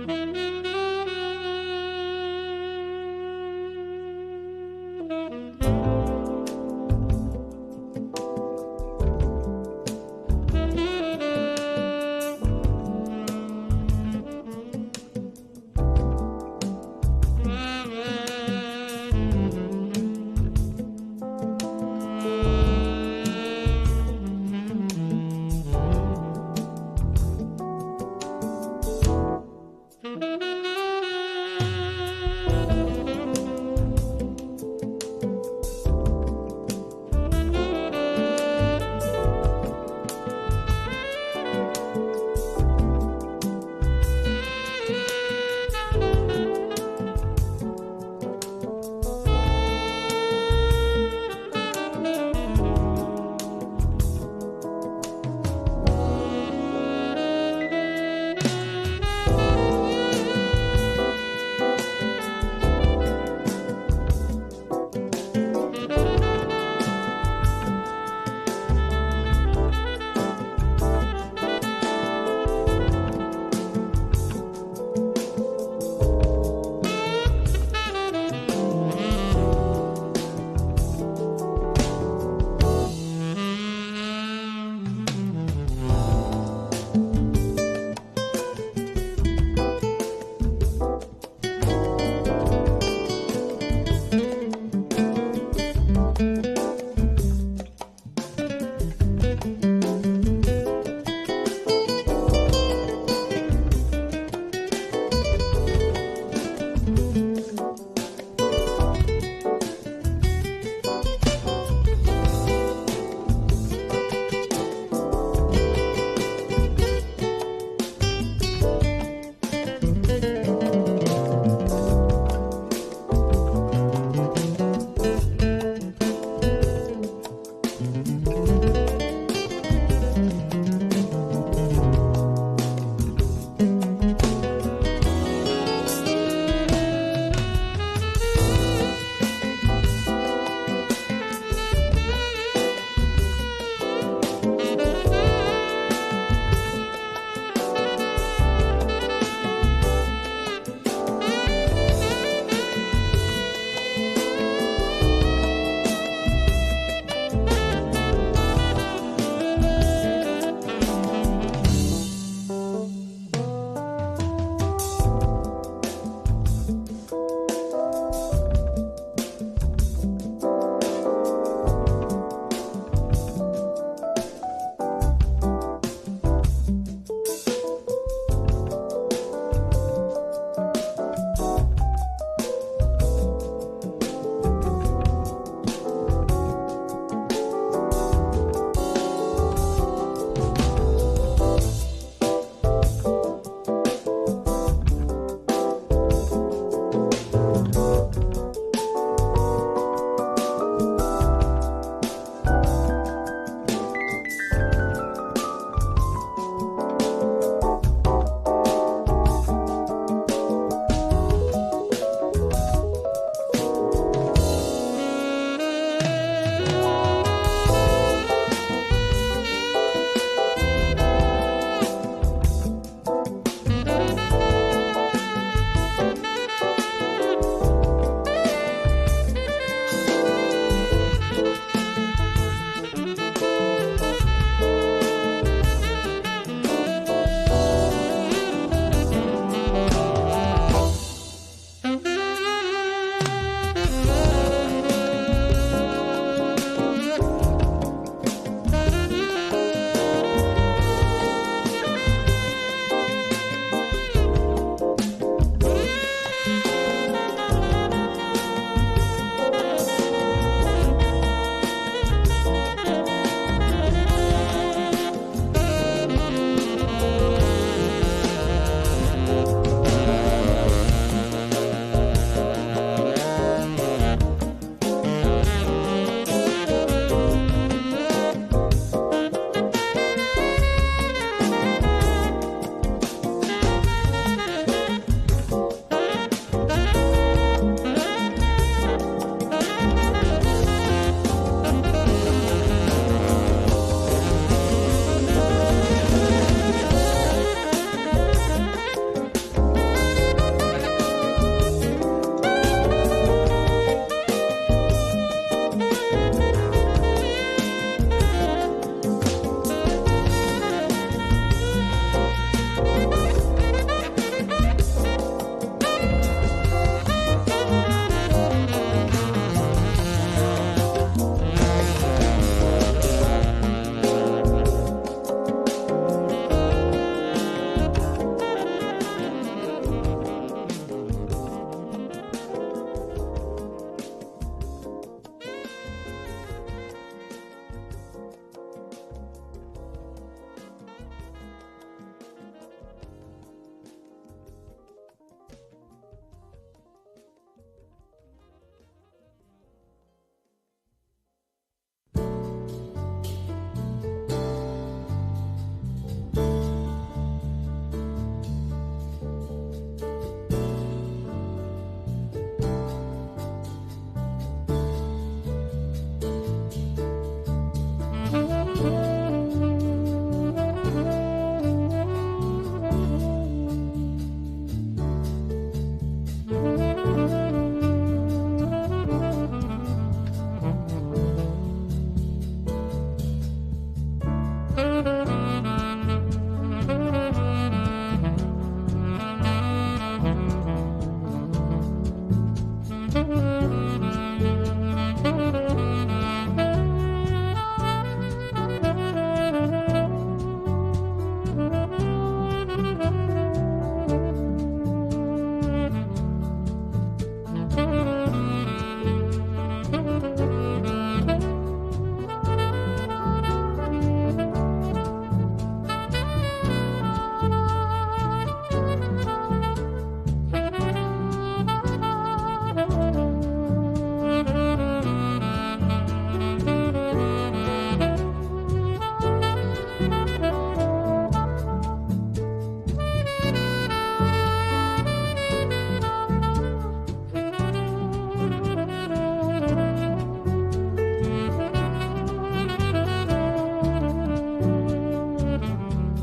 Thank you.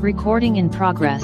Recording in progress.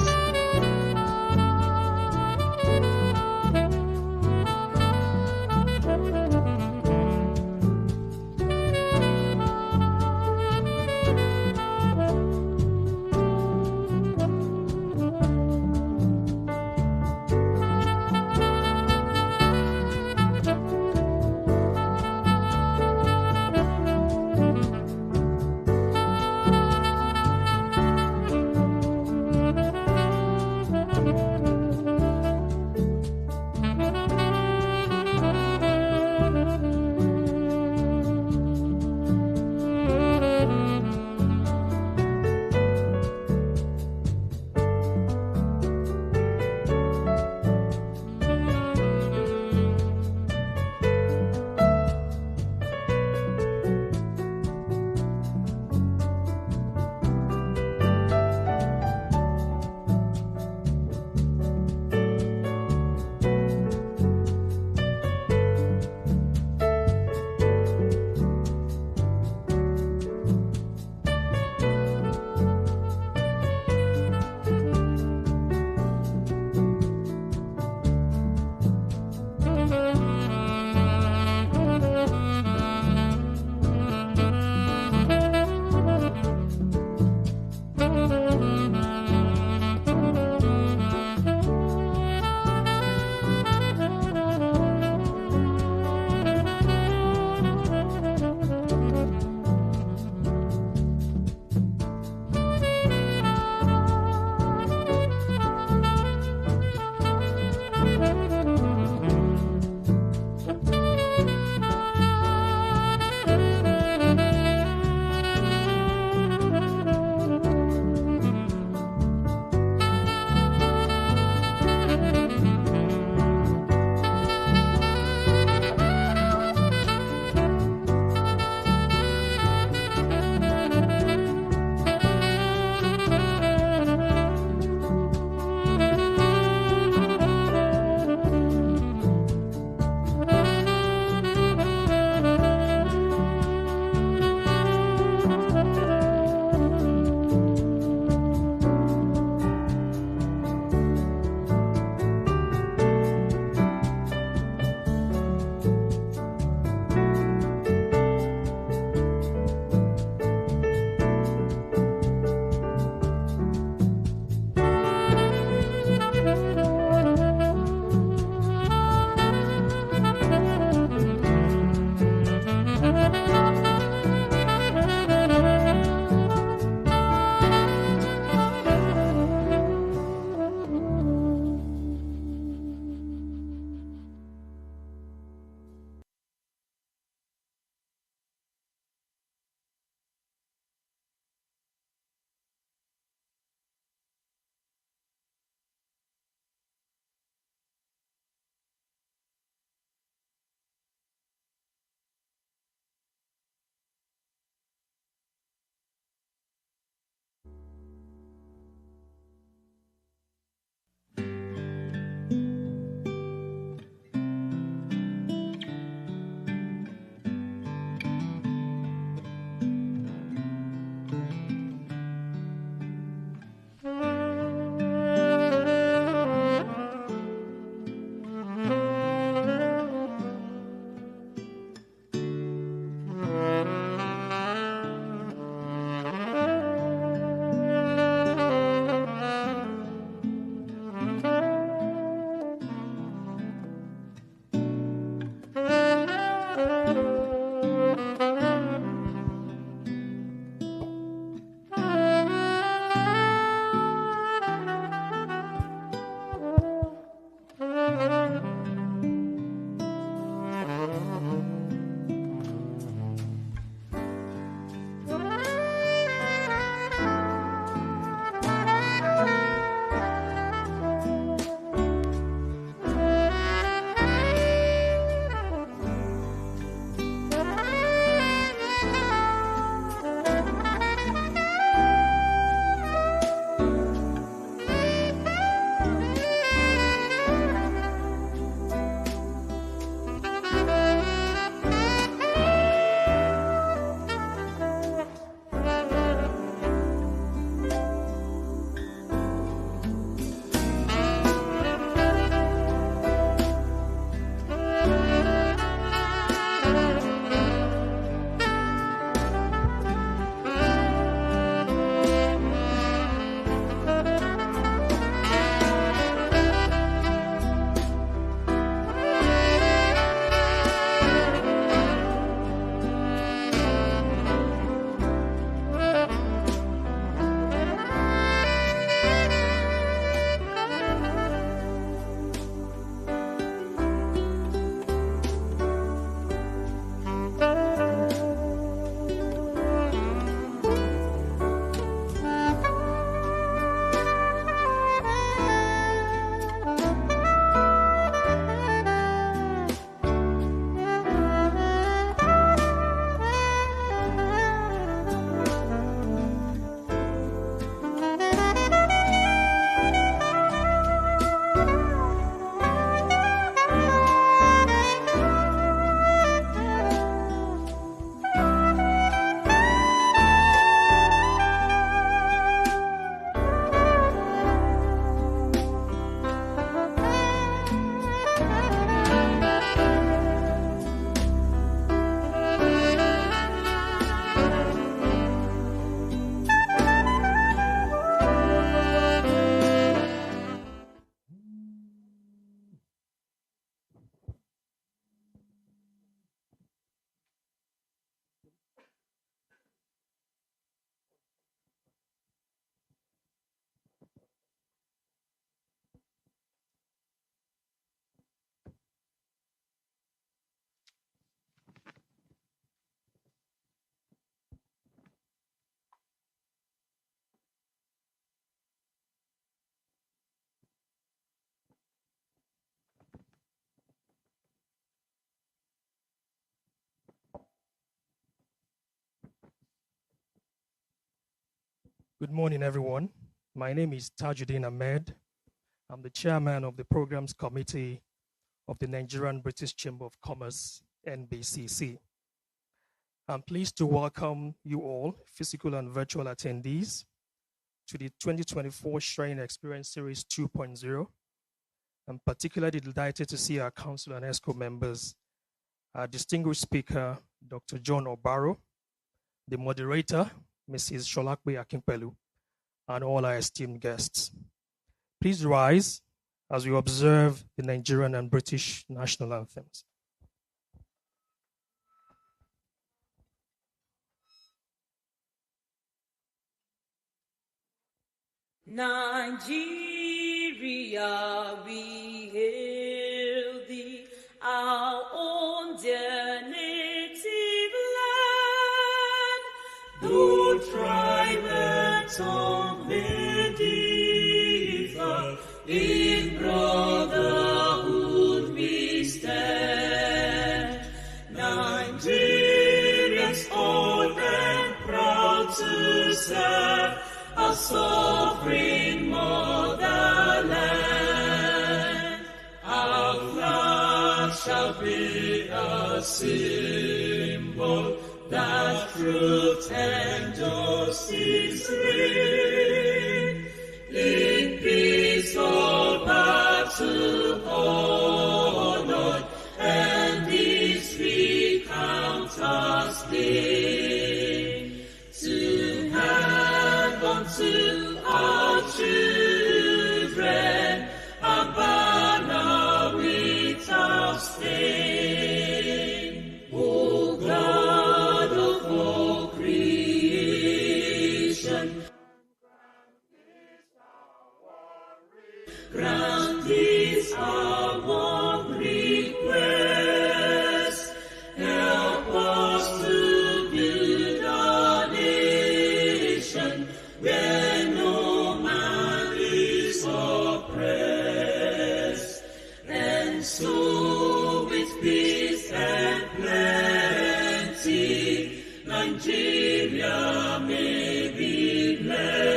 Good morning, everyone. My name is Tajuddin Ahmed. I'm the chairman of the Programs Committee of the Nigerian-British Chamber of Commerce, NBCC. I'm pleased to welcome you all, physical and virtual attendees, to the 2024 Sharing Experience Series 2.0. I'm particularly delighted to see our council and ESCO members, our distinguished speaker, Dr. John Obaro, the moderator, Mrs. Sholakwe Akinpelu, and all our esteemed guests. Please rise as we observe the Nigerian and British national anthems. Nigeria, we hail thee, our own dear native land. Though tribe and tongue may differ, in brotherhood we stand. Nigerians old and proud to serve our sovereign motherland. Our flag shall be a symbol that truth and justice reign. In peace or battle honored, and this we count as gain. To hand unto our children a banner without stain. O God of all creation, grant this our one request. Help us to build a nation where no man is oppressed, and so with peace and plenty Nigeria may be blessed.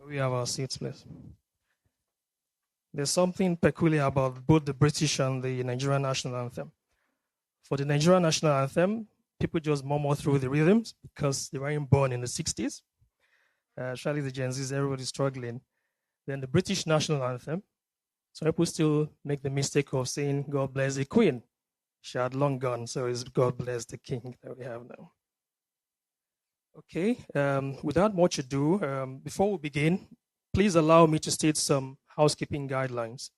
We have our seats, please. There's something peculiar about both the British and the Nigerian national anthem. For the Nigerian national anthem, people just murmur through the rhythms because they weren't born in the 60s. Surely the Gen Zs, everybody's struggling. Then the British national anthem, some people still make the mistake of saying, God bless the Queen. She had long gone, so it's God bless the King that we have now. Okay, without much ado, before we begin, please allow me to state some housekeeping guidelines.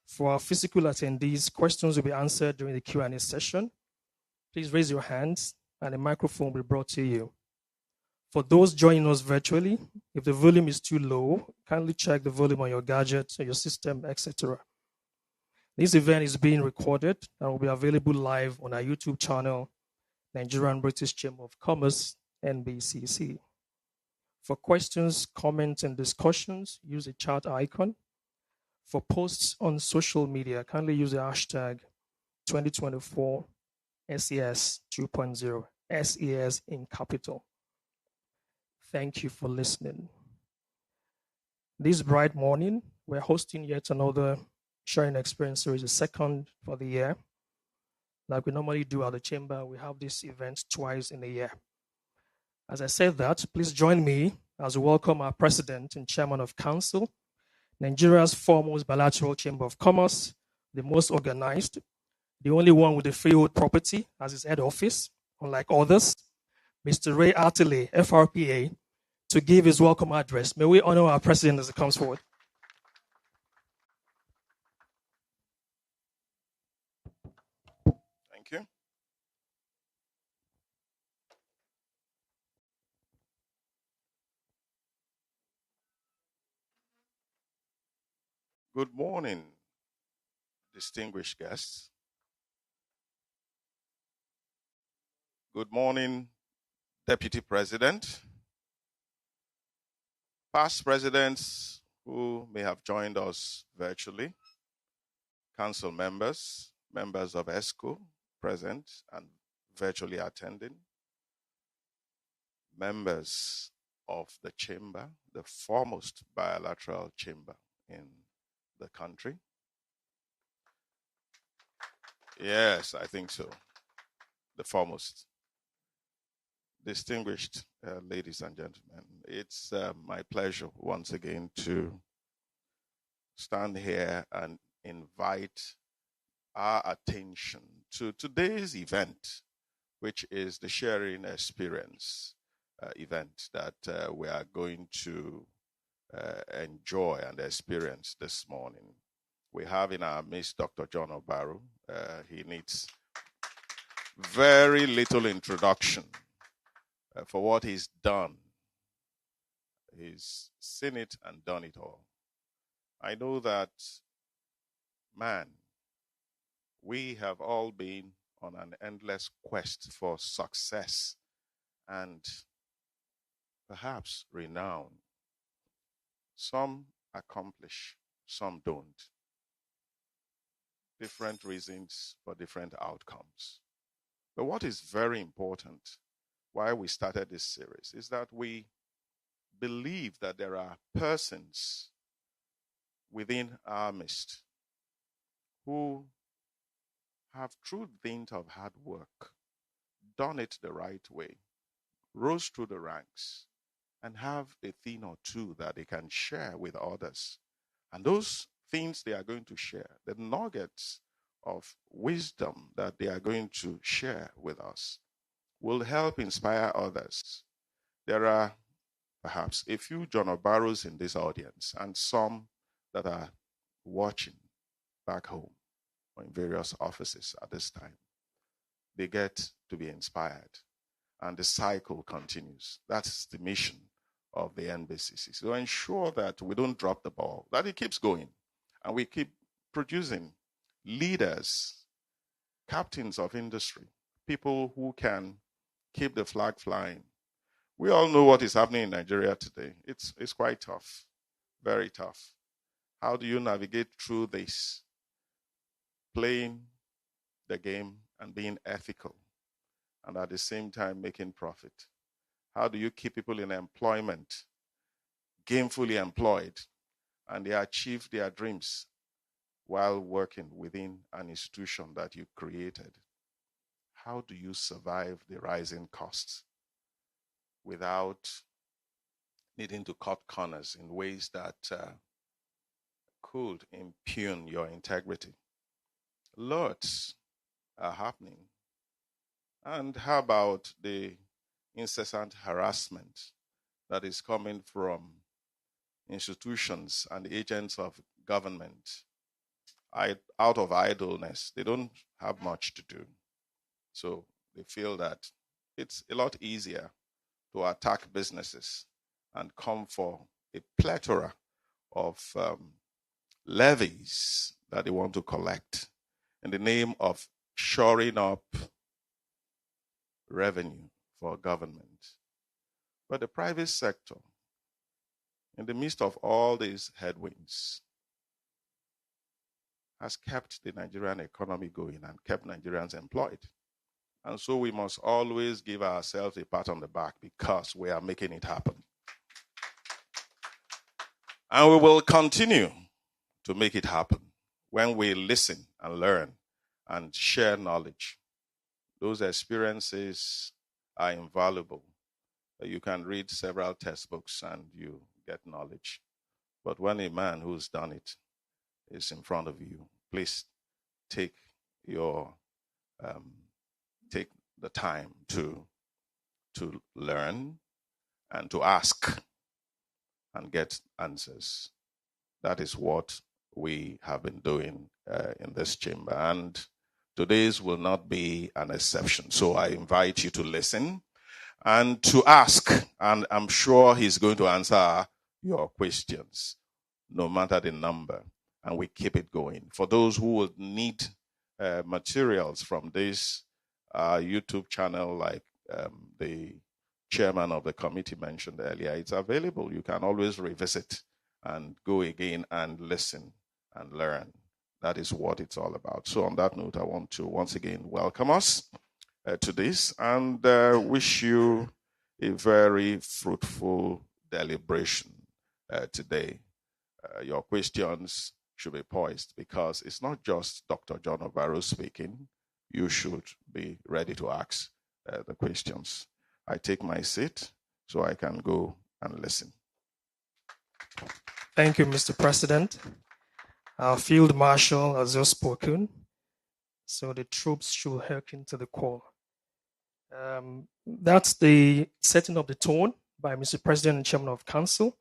For our physical attendees, questions will be answered during the Q&A session. Please raise your hands and a microphone will be brought to you. For those joining us virtually, if the volume is too low, kindly check the volume on your gadget, or your system, etc. This event is being recorded and will be available live on our YouTube channel, Nigerian-British Chamber of Commerce, NBCC. For questions, comments, and discussions, use the chat icon. For posts on social media, kindly use the hashtag 2024 SES 2.0, SES in capital. Thank you for listening. This bright morning, we're hosting yet another Sharing Experience Series, the second for the year. like we normally do at the chamber. We have this event twice in a year. As I said that, please join me as we welcome our president and chairman of council, Nigeria's foremost bilateral chamber of commerce, the most organized, the only one with a freehold property as his head office, unlike others, Mr. Ray Artile, FRPA, to give his welcome address. May we honor our president as he comes forward. Thank you. Good morning, distinguished guests. Good morning, Deputy President, past presidents who may have joined us virtually, council members, members of ESCO present and virtually attending, members of the chamber, the foremost bilateral chamber in the country. Yes, I think so. The foremost. Distinguished ladies and gentlemen, it's my pleasure once again to stand here and invite our attention to today's event, which is the Sharing Experience event that we are going to enjoy and experience this morning. We have in our midst Dr. John Obaru. He needs very little introduction for what he's done. He's seen it and done it all. I know that, man, we have all been on an endless quest for success and perhaps renown. Some accomplish, some don't. Different reasons for different outcomes. But what is very important, why we started this series, is that we believe that there are persons within our midst who have, through dint of hard work, done it the right way, rose through the ranks, and have a thing or two that they can share with others. And those things they are going to share, the nuggets of wisdom that they are going to share with us, will help inspire others. There are perhaps a few John Obarus in this audience and some that are watching back home or in various offices at this time. They get to be inspired and the cycle continues. That's the mission of the NBCC. So ensure that we don't drop the ball, that it keeps going and we keep producing leaders, captains of industry, people who can keep the flag flying. We all know what is happening in Nigeria today. It's quite tough, very tough. How do you navigate through this? Playing the game and being ethical and at the same time making profit. How do you keep people in employment, gainfully employed, and they achieve their dreams while working within an institution that you created? How do you survive the rising costs without needing to cut corners in ways that could impugn your integrity? Lots are happening. And how about the incessant harassment that is coming from institutions and agents of government out of idleness? They don't have much to do. So they feel that it's a lot easier to attack businesses and come for a plethora of levies that they want to collect in the name of shoring up revenue for government. But the private sector, in the midst of all these headwinds, has kept the Nigerian economy going and kept Nigerians employed. And so we must always give ourselves a pat on the back because we are making it happen. And we will continue to make it happen when we listen and learn and share knowledge Those experiences are invaluable. You can read several textbooks and you get knowledge. But when a man who's done it is in front of you, please take your take the time to learn and to ask and get answers. That is what we have been doing in this chamber. And today's will not be an exception. So I invite you to listen and to ask. And I'm sure he's going to answer your questions, no matter the number. And we keep it going. For those who would need materials from this YouTube channel, like the chairman of the committee mentioned earlier, it's available. You can always revisit and go again and listen and learn. That is what it's all about. So on that note, I want to once again welcome us to this and wish you a very fruitful deliberation today. Your questions should be poised because it's not just Dr. John Obaro speaking. You should be ready to ask the questions. I take my seat so I can go and listen. Thank you, Mr. President. Our Field Marshal has just spoken, so the troops should hearken to the call. That's the setting of the tone by Mr. President and Chairman of Council.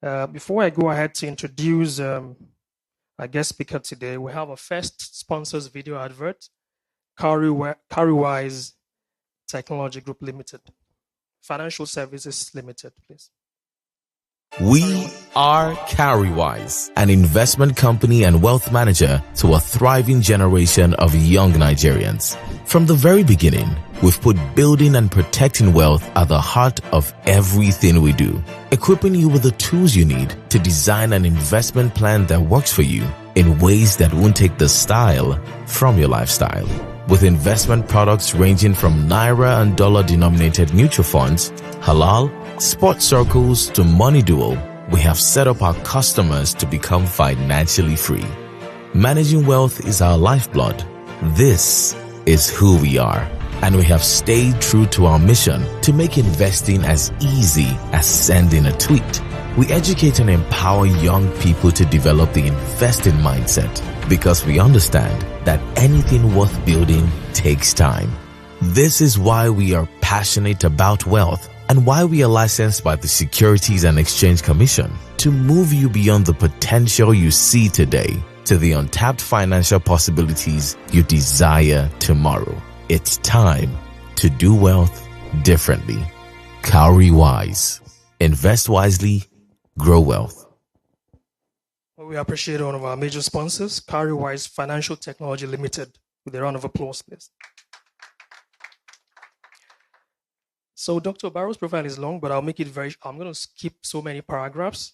Before I go ahead to introduce our guest speaker today, we have a first sponsors video advert, Carrywise Technology Group Limited, Financial Services Limited, please. We are Carrywise, an investment company and wealth manager to a thriving generation of young Nigerians. From the very beginning, we've put building and protecting wealth at the heart of everything we do, equipping you with the tools you need to design an investment plan that works for you in ways that won't take the style from your lifestyle. With investment products ranging from Naira and dollar denominated mutual funds, halal, sports circles to money dual, we have set up our customers to become financially free. Managing wealth is our lifeblood. This is who we are. And we have stayed true to our mission to make investing as easy as sending a tweet. We educate and empower young people to develop the investing mindset because we understand that anything worth building takes time. This is why we are passionate about wealth and why we are licensed by the Securities and Exchange Commission to move you beyond the potential you see today to the untapped financial possibilities you desire tomorrow. It's time to do wealth differently. Carrywise. Invest wisely, grow wealth. Well, we appreciate one of our major sponsors, Carrywise Financial Technology Limited, with a round of applause, please. So Dr. Obaro's profile is long, but I'll make it I'm going to skip so many paragraphs.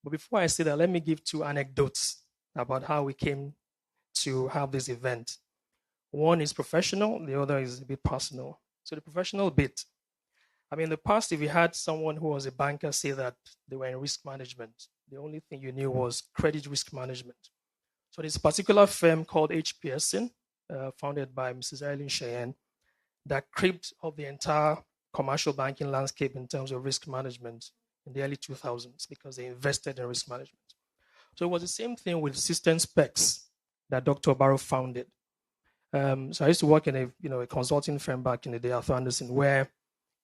But before I say that, let me give two anecdotes about how we came to have this event. One is professional, the other is a bit personal. So the professional bit. I mean, in the past, if you had someone who was a banker say that they were in risk management, the only thing you knew was credit risk management. So this particular firm called HPSN, founded by Mrs. Eileen Cheyenne, that cribbed of the entire commercial banking landscape in terms of risk management in the early 2000s because they invested in risk management. So it was the same thing with System Specs that Dr. Obaro founded. So I used to work in a consulting firm back in the day, Arthur Anderson, where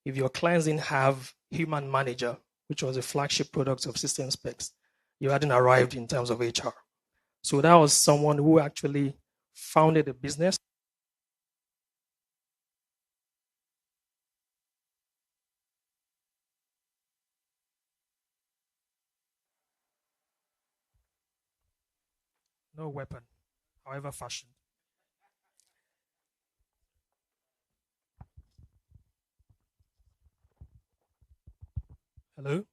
if your clients didn't have Human Manager, which was a flagship product of System Specs, you hadn't arrived in terms of HR. So that was someone who actually founded a business. No weapon, however fashioned. Hello?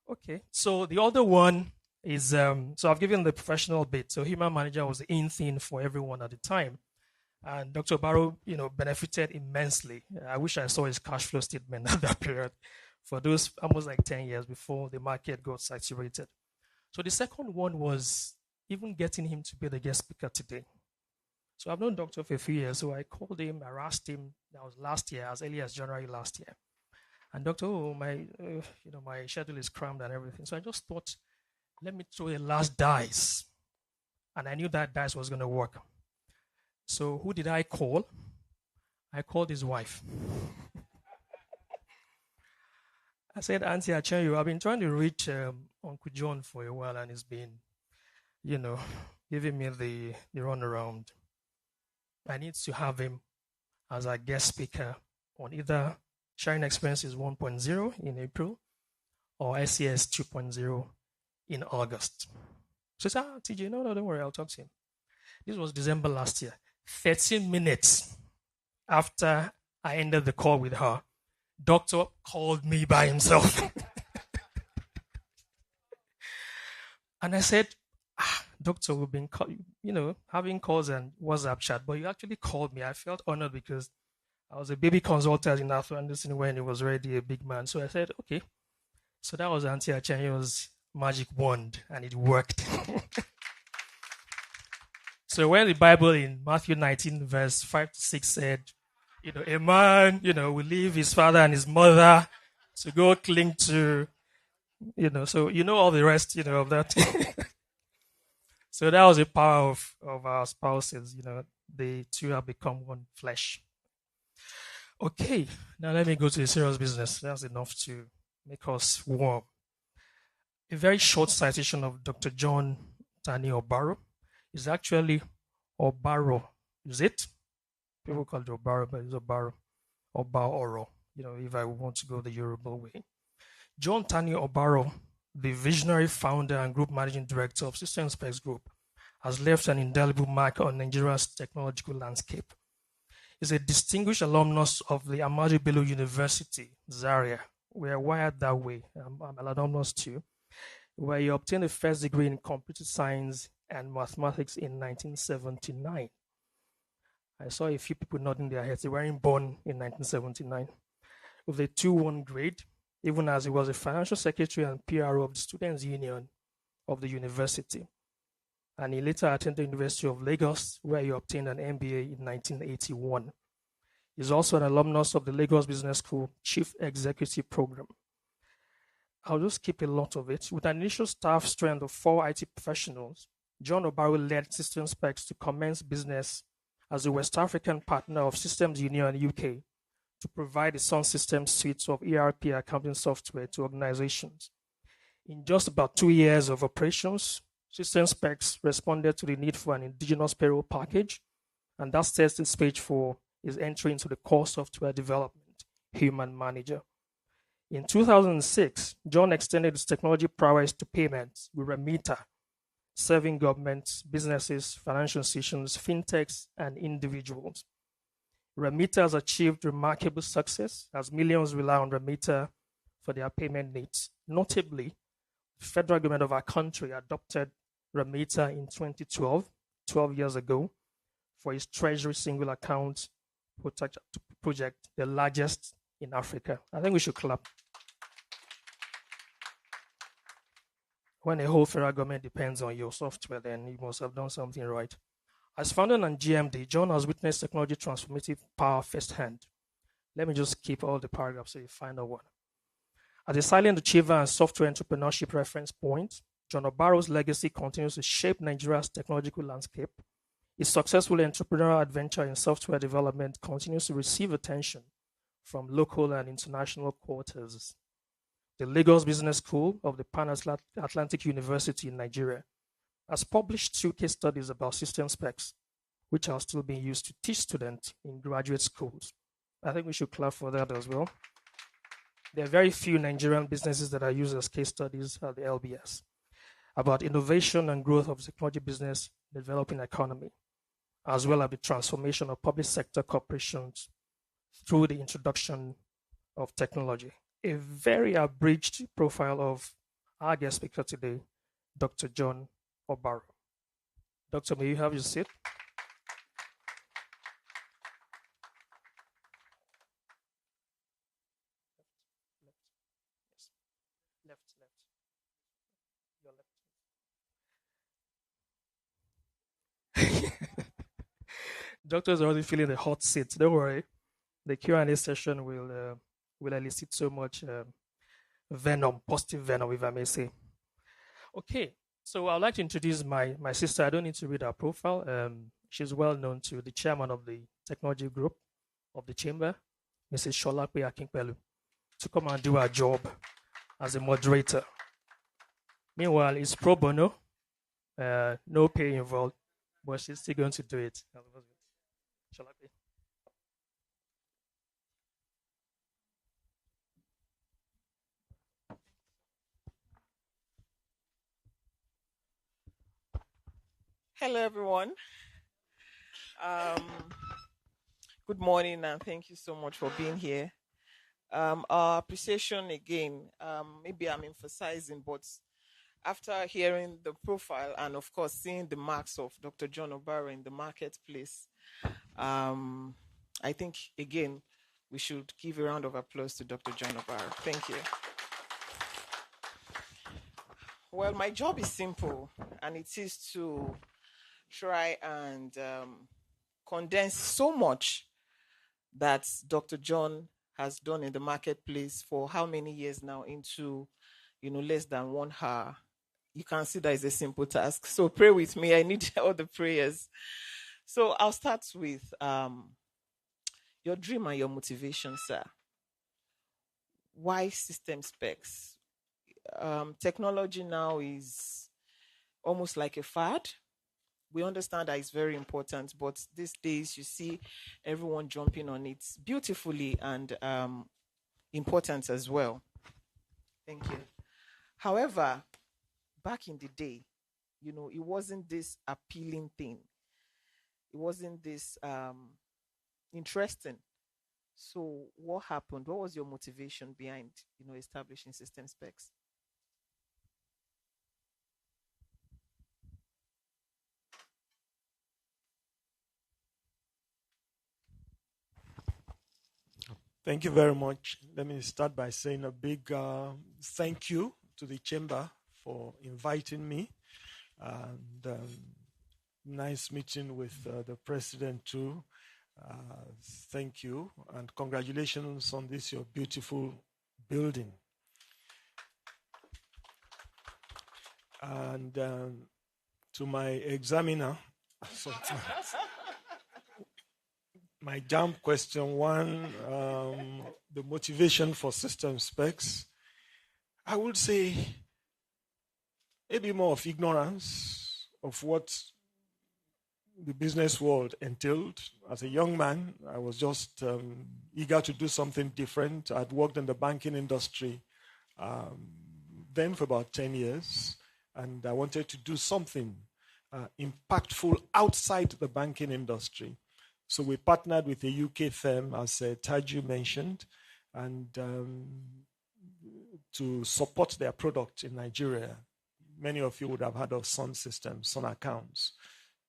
Okay, so the other one is, so I've given the professional bit. So Human Manager was the in thing for everyone at the time. And Dr. Obaro, benefited immensely. I wish I saw his cash flow statement at that period for those almost like 10 years before the market got saturated. So the second one was even getting him to be the guest speaker today. So I've known Doctor for a few years, so I called him, I asked him, that was last year, as early as January last year. And Doctor, my schedule is crammed and everything. So I just thought, let me throw a last dice. And I knew that dice was going to work. So who did I call? I called his wife. I said, Auntie Achenyu, I've been trying to reach Uncle John for a while, and he's been, giving me the runaround. I need to have him as a guest speaker on either Sharing Experiences 1.0 in April or SES 2.0 in August. So I said, TJ, no, don't worry, I'll talk to him. This was December last year. 13 minutes after I ended the call with her, Doctor called me by himself. And I said, Doctor, we've been having calls and WhatsApp chat, but you actually called me. I felt honored because I was a baby consultant in Arthur Anderson when he was already a big man. So I said, okay. So that was Auntie Achenyo's magic wand, and it worked. So when the Bible in Matthew 19, verse 5 to 6 said, a man, will leave his father and his mother to go cling to, so all the rest, of that. So that was the power of our spouses, the two have become one flesh. Okay, now let me go to the serious business. That's enough to make us warm. A very short citation of Dr. John Tani Obaro is actually Obaro. Is it? People call it Obaro, but it's Obaro. Obaoro, if I want to go the Yoruba way. John Tani Obaro, the visionary founder and group managing director of System Specs Group, has left an indelible mark on Nigeria's technological landscape. He's a distinguished alumnus of the Ahmadu Bello University, Zaria. We are wired that way. I'm an alumnus too, where he obtained a first degree in computer science and mathematics in 1979. I saw a few people nodding their heads. They weren't born in 1979. With a 2-1 grade, even as he was a financial secretary and PRO of the Students' Union of the university. And he later attended the University of Lagos, where he obtained an MBA in 1981. He's also an alumnus of the Lagos Business School Chief Executive Program. I'll just keep a lot of it. With an initial staff strength of 4 IT professionals, John Obaro led System Specs to commence business as a West African partner of Systems Union UK to provide a Sun Systems suite of ERP accounting software to organizations. In just about 2 years of operations, System Specs responded to the need for an indigenous payroll package, and that sets the stage for his entry into the core software development, Human Manager. In 2006, John extended his technology prowess to payments with Remita, serving governments, businesses, financial institutions, fintechs, and individuals. Remita has achieved remarkable success as millions rely on Remita for their payment needs. Notably, the federal government of our country adopted Remita in 2012, 12 years ago, for its Treasury Single Account project, the largest in Africa. I think we should clap. When a whole federal government depends on your software, then you must have done something right. As founder and GMD, John has witnessed technology transformative power firsthand. Let me just keep all the paragraphs so you find out one. As a silent achiever and software entrepreneurship reference point, John Obaro's legacy continues to shape Nigeria's technological landscape. His successful entrepreneurial adventure in software development continues to receive attention from local and international quarters. The Lagos Business School of the Pan-Atlantic University in Nigeria has published 2 case studies about system specs, which are still being used to teach students in graduate schools. I think we should clap for that as well. There are very few Nigerian businesses that are used as case studies at the LBS about innovation and growth of technology business in the developing economy, as well as the transformation of public sector corporations through the introduction of technology. A very abridged profile of our guest speaker today, Dr. John Obaro. Doctor, may you have your seat? Left. Your left. Doctors are already feeling the hot seat. Don't worry. The Q&A session will elicit so much venom, positive venom, if I may say. Okay, so I'd like to introduce my sister. I don't need to read her profile. She's well known to the chairman of the technology group of the chamber, Mrs. Sholape Akinpelu, to come and do her job as a moderator. Meanwhile, it's pro bono, no pay involved, but she's still going to do it. Sholape. Hello, everyone. Good morning, and thank you so much for being here. Our appreciation again, maybe I'm emphasizing, but after hearing the profile and, of course, seeing the marks of Dr. John Obara in the marketplace, I think, again, we should give a round of applause to Dr. John Obara. Thank you. Well, my job is simple, and it is to try and condense so much that Dr. John has done in the marketplace for how many years now into, less than 1 hour. You can see that is a simple task. So pray with me. I need all the prayers. So I'll start with your dream and your motivation, sir. Why system specs? Technology now is almost like a fad. We understand that it's very important, but these days you see everyone jumping on it beautifully and important as well. Thank you. However, back in the day, it wasn't this appealing thing. It wasn't this interesting. So what happened? What was your motivation behind, establishing system specs? Thank you very much. Let me start by saying a big thank you to the chamber for inviting me. And nice meeting with the president too. Thank you and congratulations on this, your beautiful building. And to my examiner, my jump question one, the motivation for system specs, I would say maybe more of ignorance of what the business world entailed. As a young man, I was just eager to do something different. I'd worked in the banking industry then for about 10 years, and I wanted to do something impactful outside the banking industry. So we partnered with a UK firm, as Taju mentioned, and to support their product in Nigeria. Many of you would have heard of Sun Systems, Sun Accounts.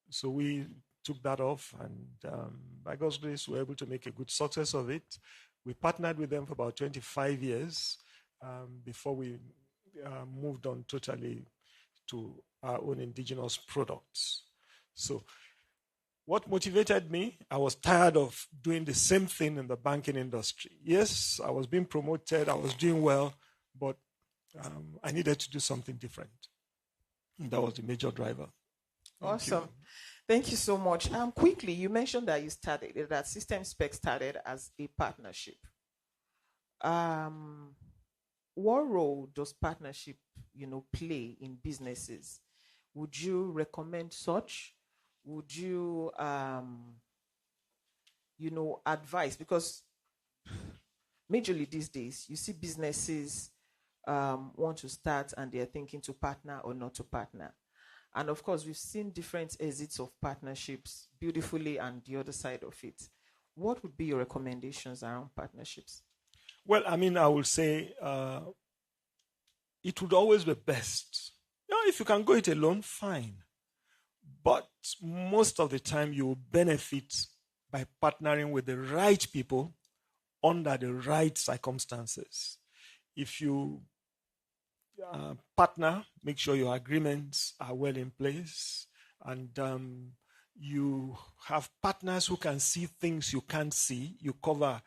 So we took that off, and by God's grace, we were able to make a good success of it. We partnered with them for about 25 years before we moved on totally to our own indigenous products. So what motivated me? I was tired of doing the same thing in the banking industry. Yes, I was being promoted, I was doing well, but I needed to do something different. And that was the major driver. Awesome. Thank you so much. Quickly, you mentioned that System Spec started as a partnership. What role does partnership, play in businesses? Would you recommend such? Would you, advise? Because majorly these days, you see businesses want to start and they're thinking to partner or not to partner. And of course, we've seen different exits of partnerships beautifully and the other side of it. What would be your recommendations around partnerships? Well, I would say it would always be best. If you can go it alone, fine. But most of the time, you will benefit by partnering with the right people under the right circumstances. If you partner, make sure your agreements are well in place, and You have partners who can see things you can't see. You cover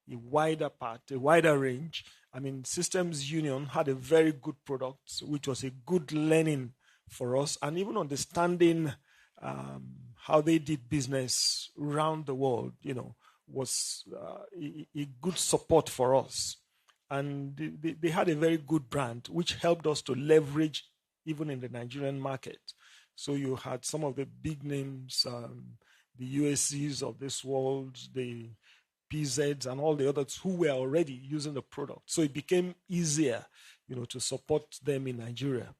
a wider part, a wider range. I mean, Systems Union had a very good product, which was a good learning for us, and even understanding how they did business around the world, was a good support for us. And they had a very good brand, which helped us to leverage even in the Nigerian market. So you had some of the big names, the USCs of this world, the PZs and all the others who were already using the product. So it became easier, to support them in Nigeria.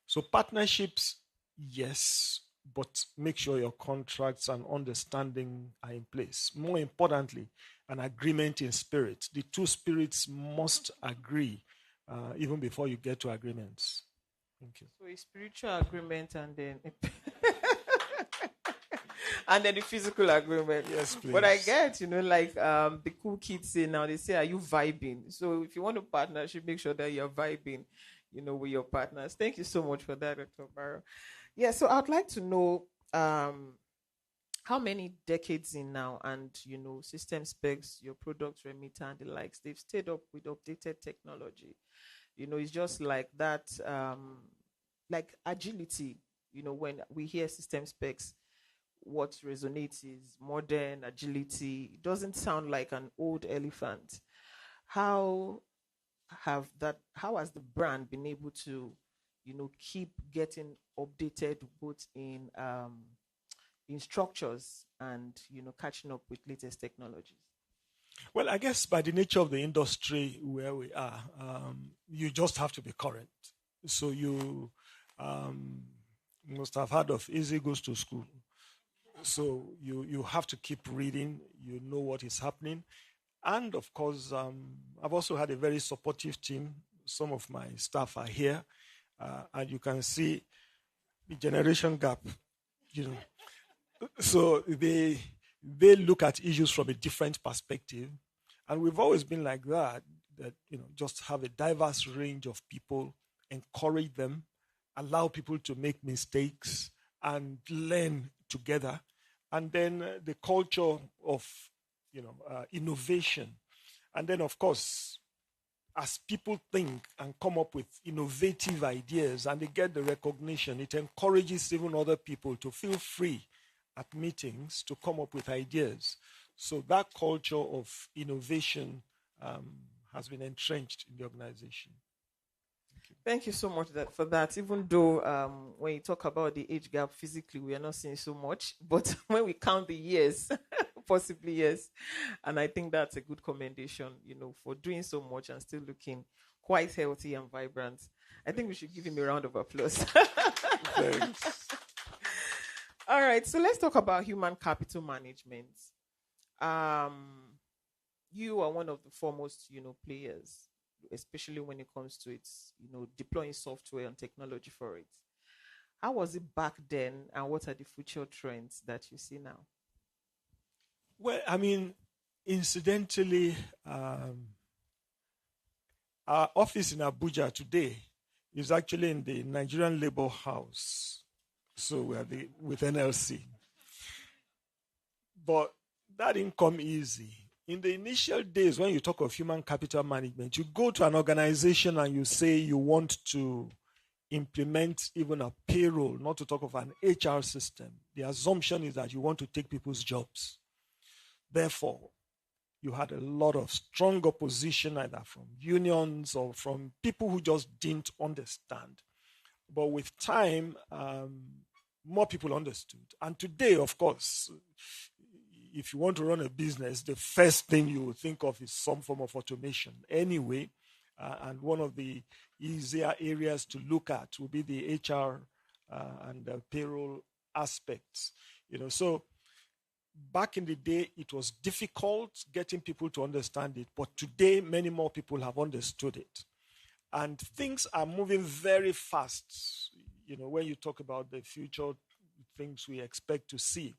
So partnerships, yes, but make sure your contracts and understanding are in place. More importantly, an agreement in spirit. The two spirits must agree even before you get to agreements. Thank you. So a spiritual agreement and then and then the physical agreement. Yes, please. But I get, the cool kids say now, they say, are you vibing? So if you want a partnership, make sure that you're vibing, with your partners. Thank you so much for that, Dr. Barrow. Yeah, so I'd like to know how many decades in now, and, System Specs, your products, Remita, and the likes, they've stayed up with updated technology. It's just like that, like agility, when we hear System Specs, what resonates is modern agility. It doesn't sound like an old elephant. How has the brand been able to, keep getting updated both in structures and, catching up with latest technologies? Well, I guess by the nature of the industry where we are, you just have to be current. So you must have heard of Easy Goes to School. So you have to keep reading, know what is happening. And of course, I've also had a very supportive team. Some of my staff are here, and you can see the generation gap, So they look at issues from a different perspective. And we've always been like that, just have a diverse range of people, encourage them, allow people to make mistakes and learn together. And then the culture of, innovation. And then, of course, as people think and come up with innovative ideas and they get the recognition, it encourages even other people to feel free at meetings to come up with ideas. So that culture of innovation has been entrenched in the organization. Thank you so much for that. Even though when you talk about the age gap physically, we are not seeing so much, but when we count the years, possibly yes. And I think that's a good commendation, for doing so much and still looking quite healthy and vibrant. I think we should give him a round of applause. Thanks. All right, so let's talk about human capital management. You are one of the foremost, players, especially when it comes to its, deploying software and technology for it. How was it back then, and what are the future trends that you see now? Well, I mean, incidentally, our office in Abuja today is actually in the Nigerian Labour House. So we are with NLC. But that didn't come easy. In the initial days, when you talk of human capital management, you go to an organization and you say you want to implement even a payroll, not to talk of an HR system. The assumption is that you want to take people's jobs. Therefore, you had a lot of strong opposition, either from unions or from people who just didn't understand. But with time, more people understood. And today, of course, if you want to run a business, the first thing you will think of is some form of automation anyway. And one of the easier areas to look at will be the HR and the payroll aspects. So back in the day, it was difficult getting people to understand it. But today, many more people have understood it. And things are moving very fast, when you talk about the future things we expect to see.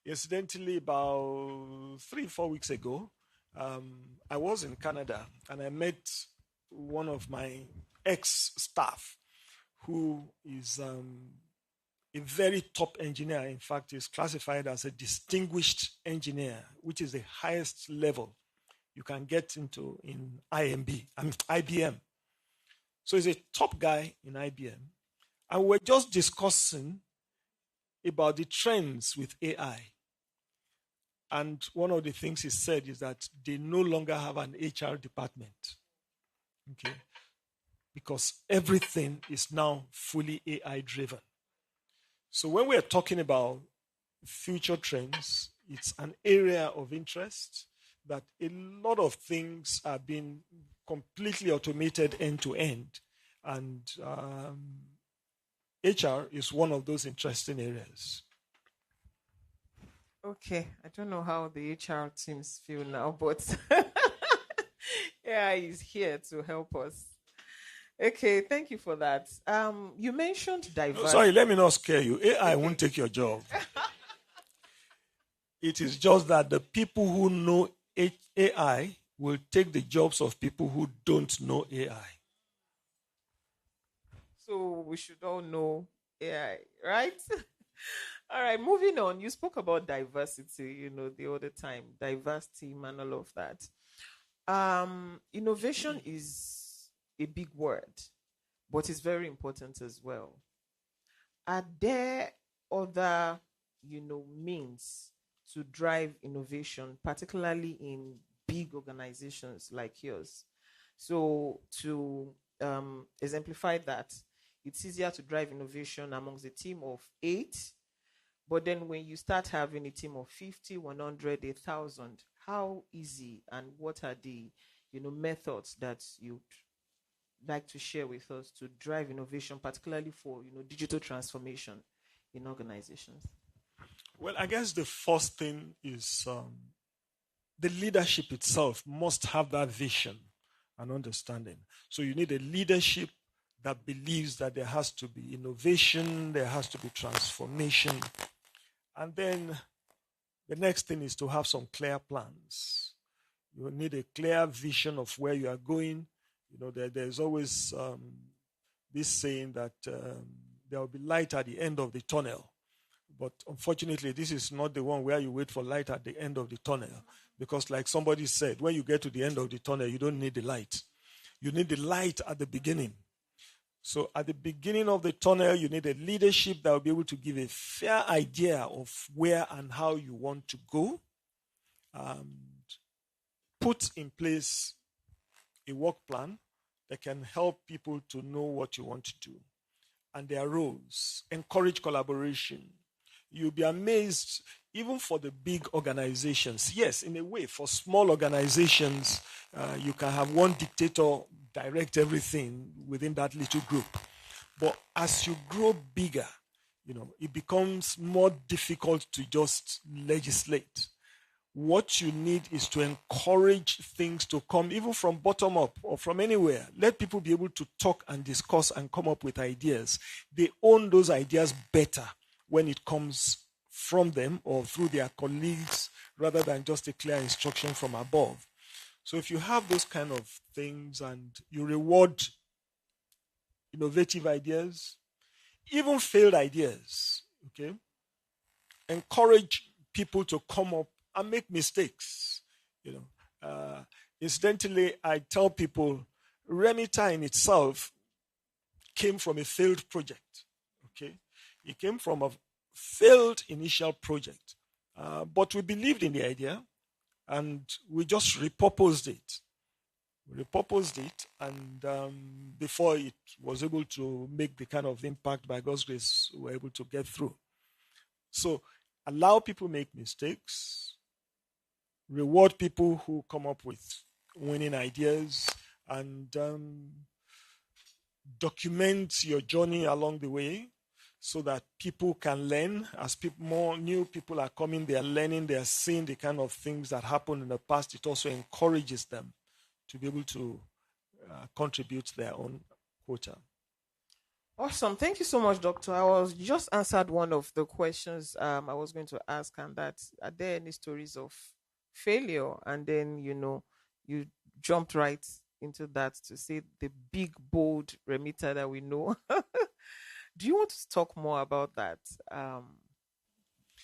Incidentally, about 3-4 weeks ago, I was in Canada and I met one of my ex-staff who is a very top engineer, in fact, is classified as a distinguished engineer, which is the highest level you can get into in IBM. So he's a top guy in IBM. And we're just discussing about the trends with AI. And one of the things he said is that they no longer have an HR department. Okay? Because everything is now fully AI driven. So when we are talking about future trends, it's an area of interest that a lot of things are being completely automated end to end. And HR is one of those interesting areas. Okay, I don't know how the HR teams feel now, but AI is here to help us. Okay, thank you for that. You mentioned diversity. Sorry, let me not scare you. AI won't take your job. It is just that the people who know AI will take the jobs of people who don't know AI. So we should all know AI, right? All right, moving on. You spoke about diversity, the other time, diverse team and all of that. Innovation is a big word, but it's very important as well. Are there other, means to drive innovation, particularly in big organizations like yours? So to exemplify that, it's easier to drive innovation amongst a team of 8. But then when you start having a team of 50, 100, 1,000, how easy and what are the, methods that you'd like to share with us to drive innovation, particularly for, digital transformation in organizations? Well, I guess the first thing is the leadership itself must have that vision and understanding. So you need a leadership that believes that there has to be innovation, there has to be transformation. And then the next thing is to have some clear plans. You need a clear vision of where you are going. There's always this saying that there will be light at the end of the tunnel. But unfortunately, this is not the one where you wait for light at the end of the tunnel. Because like somebody said, when you get to the end of the tunnel, you don't need the light. You need the light at the beginning. So at the beginning of the tunnel, you need a leadership that will be able to give a fair idea of where and how you want to go. Put in place a work plan that can help people to know what you want to do and their roles. Encourage collaboration. You'll be amazed, even for the big organizations. Yes, in a way, for small organizations, you can have one dictator direct everything within that little group. But as you grow bigger, it becomes more difficult to just legislate. What you need is to encourage things to come even from bottom up or from anywhere. Let people be able to talk and discuss and come up with ideas. They own those ideas better when it comes from them or through their colleagues rather than just a clear instruction from above. So if you have those kind of things and you reward innovative ideas, even failed ideas, okay, encourage people to come up and make mistakes. Incidentally, I tell people Remita in itself came from a failed project. Okay, it came from a failed initial project, but we believed in the idea, and we just repurposed it. And before it was able to make the kind of impact, by God's grace, we were able to get through. So allow people make mistakes. Reward people who come up with winning ideas, and document your journey along the way so that people can learn. As more new people are coming, they are learning, they are seeing the kind of things that happened in the past. It also encourages them to be able to contribute their own quota. Awesome. Thank you so much, Doctor. I was just answered one of the questions I was going to ask, and that's, are there any stories of failure? And then, you jumped right into that to say the big, bold Remita that we know. Do you want to talk more about that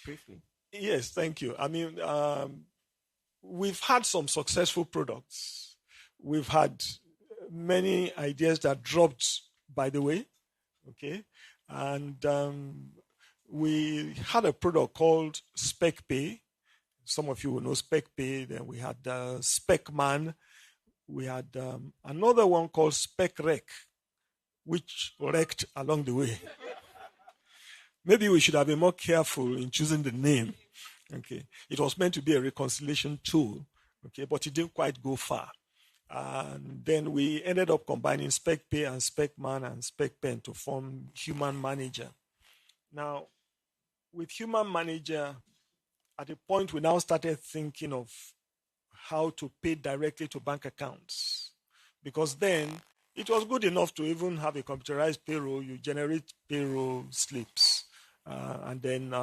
briefly? Yes, thank you. I mean, we've had some successful products. We've had many ideas that dropped by the way, okay? And we had a product called Spec Pay. Some of you will know Spec Pay. Then we had Spec Man. We had another one called Spec Rec, which wrecked along the way. Maybe we should have been more careful in choosing the name. Okay, it was meant to be a reconciliation tool, okay, but it didn't quite go far. And then we ended up combining Spec Pay and Spec Man and Spec Pen to form Human Manager. Now, with Human Manager, at a point we now started thinking of how to pay directly to bank accounts, because then it was good enough to even have a computerized payroll. You generate payroll slips and then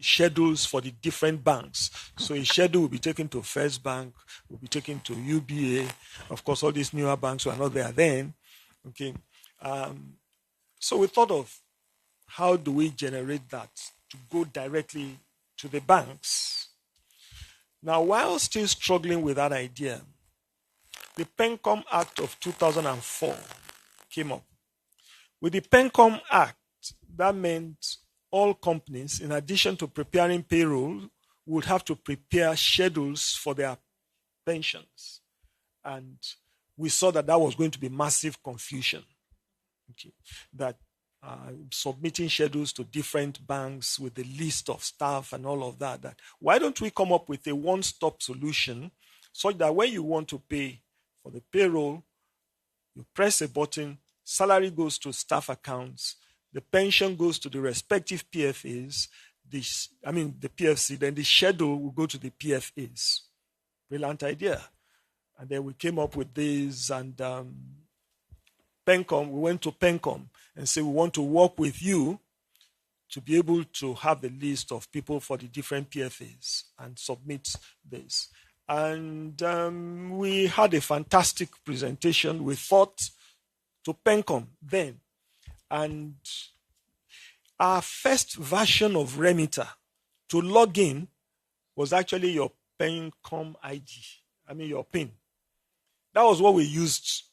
schedules for the different banks. So a schedule will be taken to First Bank, will be taken to UBA. Of course, all these newer banks were not there then. Okay, so we thought of how do we generate that to go directly to the banks. Now, while still struggling with that idea, the PENCOM Act of 2004 came up. With the PENCOM Act, that meant all companies, in addition to preparing payroll, would have to prepare schedules for their pensions. And we saw that that was going to be massive confusion. Okay. That submitting schedules to different banks with the list of staff and all of that. Why don't we come up with a one-stop solution so that when you want to pay for the payroll, you press a button, salary goes to staff accounts, the pension goes to the respective PFAs, the PFC, then the schedule will go to the PFAs. Brilliant idea. And then we came up with this, and PENCOM, we went to PENCOM and said we want to work with you to be able to have the list of people for the different PFAs and submit this. And we had a fantastic presentation, we thought, to PENCOM then. And our first version of Remitter to log in was actually your PENCOM ID. Your PIN. That was what we used,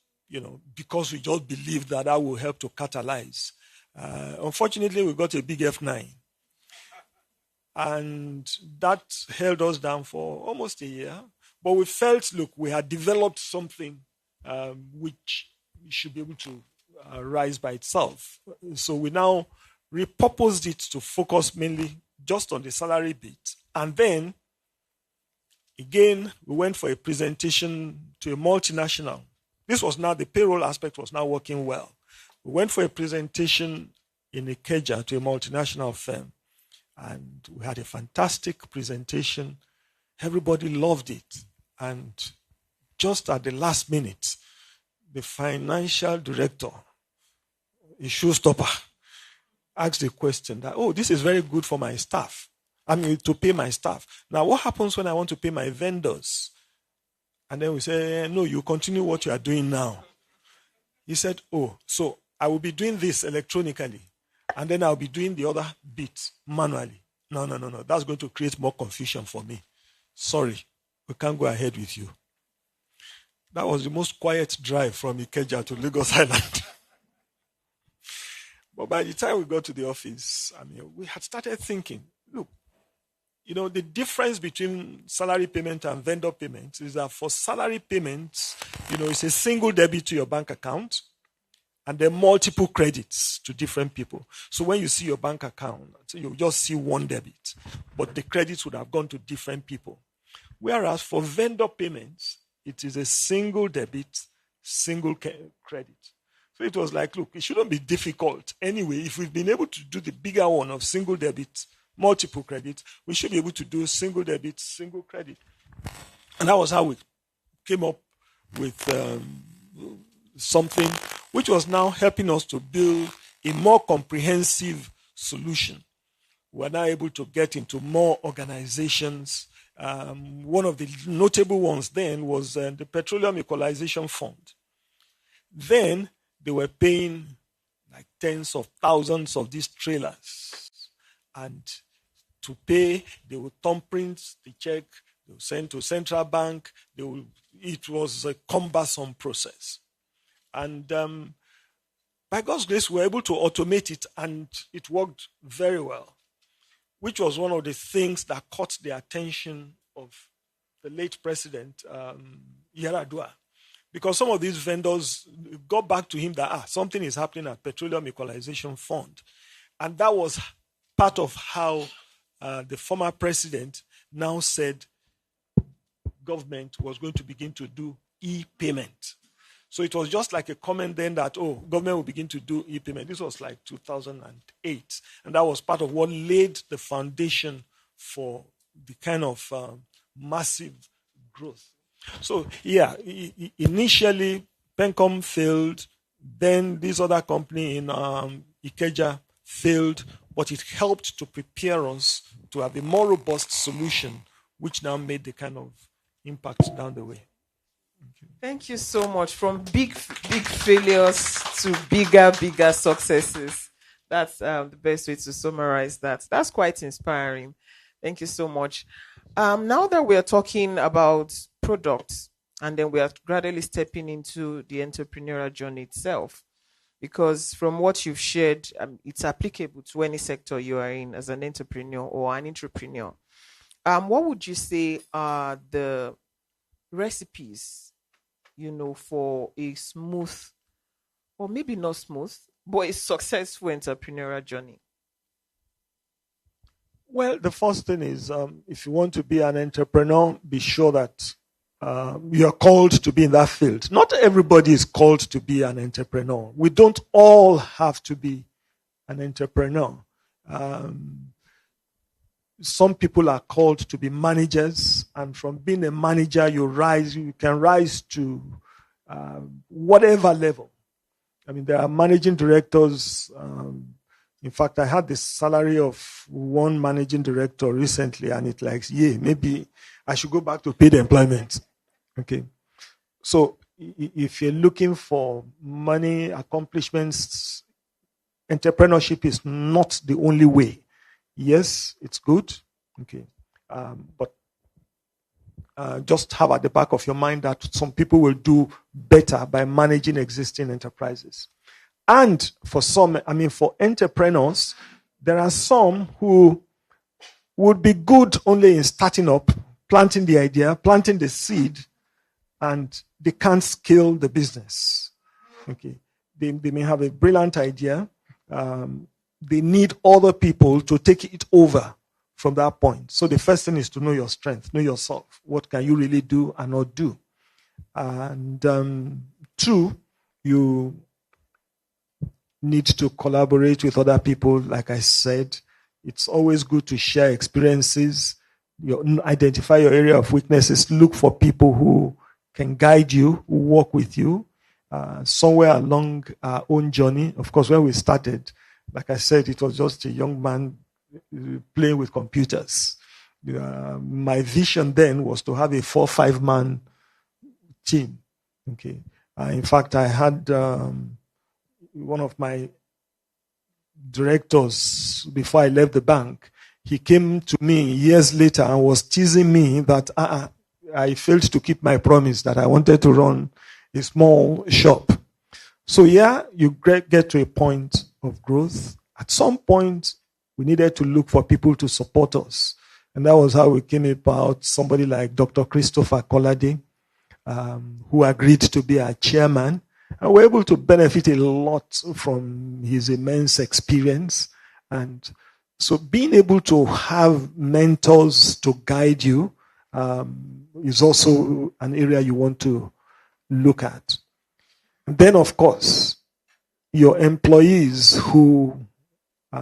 because we just believed that that will help to catalyze. Unfortunately, we got a big F9. And that held us down for almost a year. But we felt, we had developed something which should be able to rise by itself. So we now repurposed it to focus mainly just on the salary bit. And then, again, we went for a presentation to a multinational. This was now, the payroll aspect was now working well. We went for a presentation in Ikeja to a multinational firm. And we had a fantastic presentation. Everybody loved it. And just at the last minute, the financial director, a showstopper, asked the question that, this is very good for my staff. To pay my staff. Now, what happens when I want to pay my vendors? And then we say, no, you continue what you are doing now. He said, so I will be doing this electronically, and then I'll be doing the other bit manually. No. That's going to create more confusion for me. Sorry, we can't go ahead with you. That was the most quiet drive from Ikeja to Lagos Island. But by the time we got to the office, we had started thinking, look, the difference between salary payment and vendor payment is that for salary payments, it's a single debit to your bank account and then multiple credits to different people. So when you see your bank account, you just see one debit, but the credits would have gone to different people. Whereas for vendor payments, it is a single debit, single credit. So it was like, look, it shouldn't be difficult. Anyway, if we've been able to do the bigger one of single debit, multiple credit, we should be able to do single debit, single credit. And that was how we came up with something which was now helping us to build a more comprehensive solution. We're now able to get into more organizations. One of the notable ones then was the Petroleum Equalization Fund. Then they were paying like tens of thousands of these trailers. And to pay, they will thumbprint the check, they will send to central bank. It was a cumbersome process. And by God's grace, we were able to automate it, and it worked very well, which was one of the things that caught the attention of the late president, Yaradua. Because some of these vendors got back to him that something is happening at Petroleum Equalization Fund. And that was part of how the former president now said government was going to begin to do e-payment. So it was just like a comment then that, government will begin to do e-payment. This was like 2008. And that was part of what laid the foundation for the kind of massive growth. So, initially, Pencom failed. Then this other company in Ikeja failed. But it helped to prepare us to have a more robust solution, which now made the kind of impact down the way. Thank you so much. From big failures to bigger successes. That's the best way to summarize that. That's quite inspiring. Thank you so much. Now that we are talking about products, and then we are gradually stepping into the entrepreneurial journey itself, because from what you've shared, it's applicable to any sector you are in as an entrepreneur or an entrepreneur. What would you say are the recipes, for a smooth, or maybe not smooth, but a successful entrepreneurial journey? Well, the first thing is, if you want to be an entrepreneur, be sure that you're called to be in that field. Not everybody is called to be an entrepreneur. We don't all have to be an entrepreneur. Some people are called to be managers, and from being a manager, you can rise to whatever level. I mean, there are managing directors. In fact, I had the salary of one managing director recently, and it's like, maybe I should go back to paid employment. Okay. So if you're looking for money, accomplishments, entrepreneurship is not the only way. Yes, it's good. Okay. But just have at the back of your mind that some people will do better by managing existing enterprises. And for entrepreneurs, there are some who would be good only in starting up, planting the idea, planting the seed, and they can't scale the business. Okay. They may have a brilliant idea. They need other people to take it over from that point. So the first thing is to know your strength, know yourself. What can you really do and not do? And two, you need to collaborate with other people. Like I said, it's always good to share experiences, identify your area of weaknesses, look for people who can guide you, who work with you. Somewhere along our own journey, of course, when we started, like I said, it was just a young man playing with computers. My vision then was to have a 4-5 man team. Okay. In fact, I had one of my directors before I left the bank. He came to me years later and was teasing me that I failed to keep my promise that I wanted to run a small shop. So you get to a point of growth. At some point, we needed to look for people to support us. And that was how we came about somebody like Dr. Christopher Kolade, who agreed to be our chairman. And we're able to benefit a lot from his immense experience. And so being able to have mentors to guide you is also an area you want to look at. And then, of course, your employees who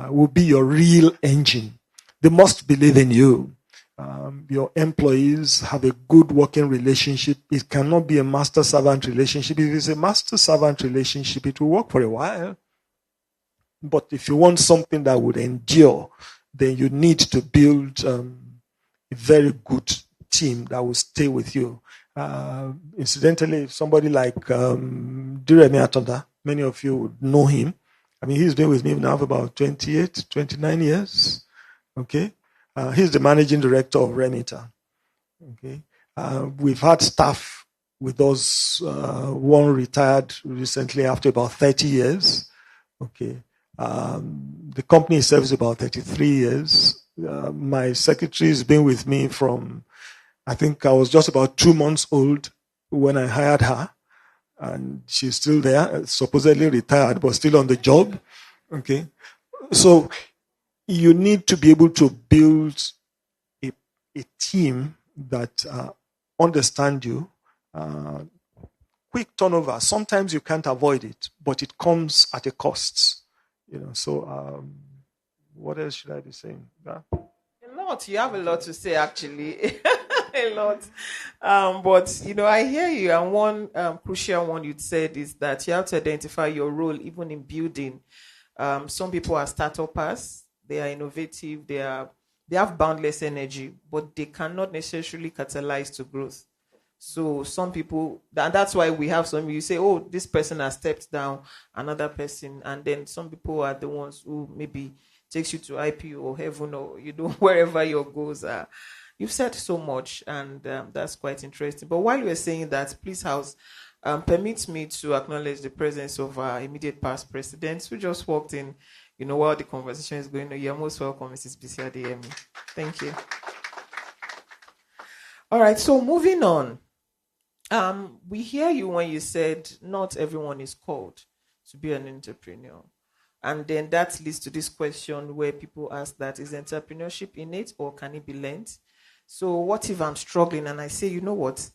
will be your real engine. They must believe in you. Your employees have a good working relationship. It cannot be a master-servant relationship. If it's a master-servant relationship, it will work for a while. But if you want something that would endure, then you need to build a very good team that will stay with you. Incidentally, somebody like Diremi Atonda, many of you would know him. I mean, he's been with me now for about 28, 29 years. Okay. He's the managing director of Remita. Okay. We've had staff with us. One retired recently after about 30 years. Okay. The company serves about 33 years. My secretary has been with me from, I think I was just about 2 months old when I hired her. And she's still there, supposedly retired, but still on the job. Okay. So you need to be able to build a team that understand you. Quick turnover. Sometimes you can't avoid it, but it comes at a cost. So what else should I be saying? A lot. You have a lot to say, actually. A lot. But, I hear you. And one crucial one you said is that you have to identify your role, even in building. Some people are start-uppers. They are innovative. They have boundless energy, but they cannot necessarily catalyze to growth. So some people, and that's why we have some, you say, oh, this person has stepped down, another person. And then some people are the ones who maybe takes you to IPO or heaven or, wherever your goals are. You've said so much, and that's quite interesting. But while you were saying that, please, House, permit me to acknowledge the presence of our immediate past presidents who just walked in, while the conversation is going on. You're most welcome, Mrs. Bisi Adeyemi. Thank you. All right, so moving on. We hear you when you said not everyone is called to be an entrepreneur. And then that leads to this question where people ask that, is entrepreneurship innate or can it be learned? So what if I'm struggling and I say, you know what,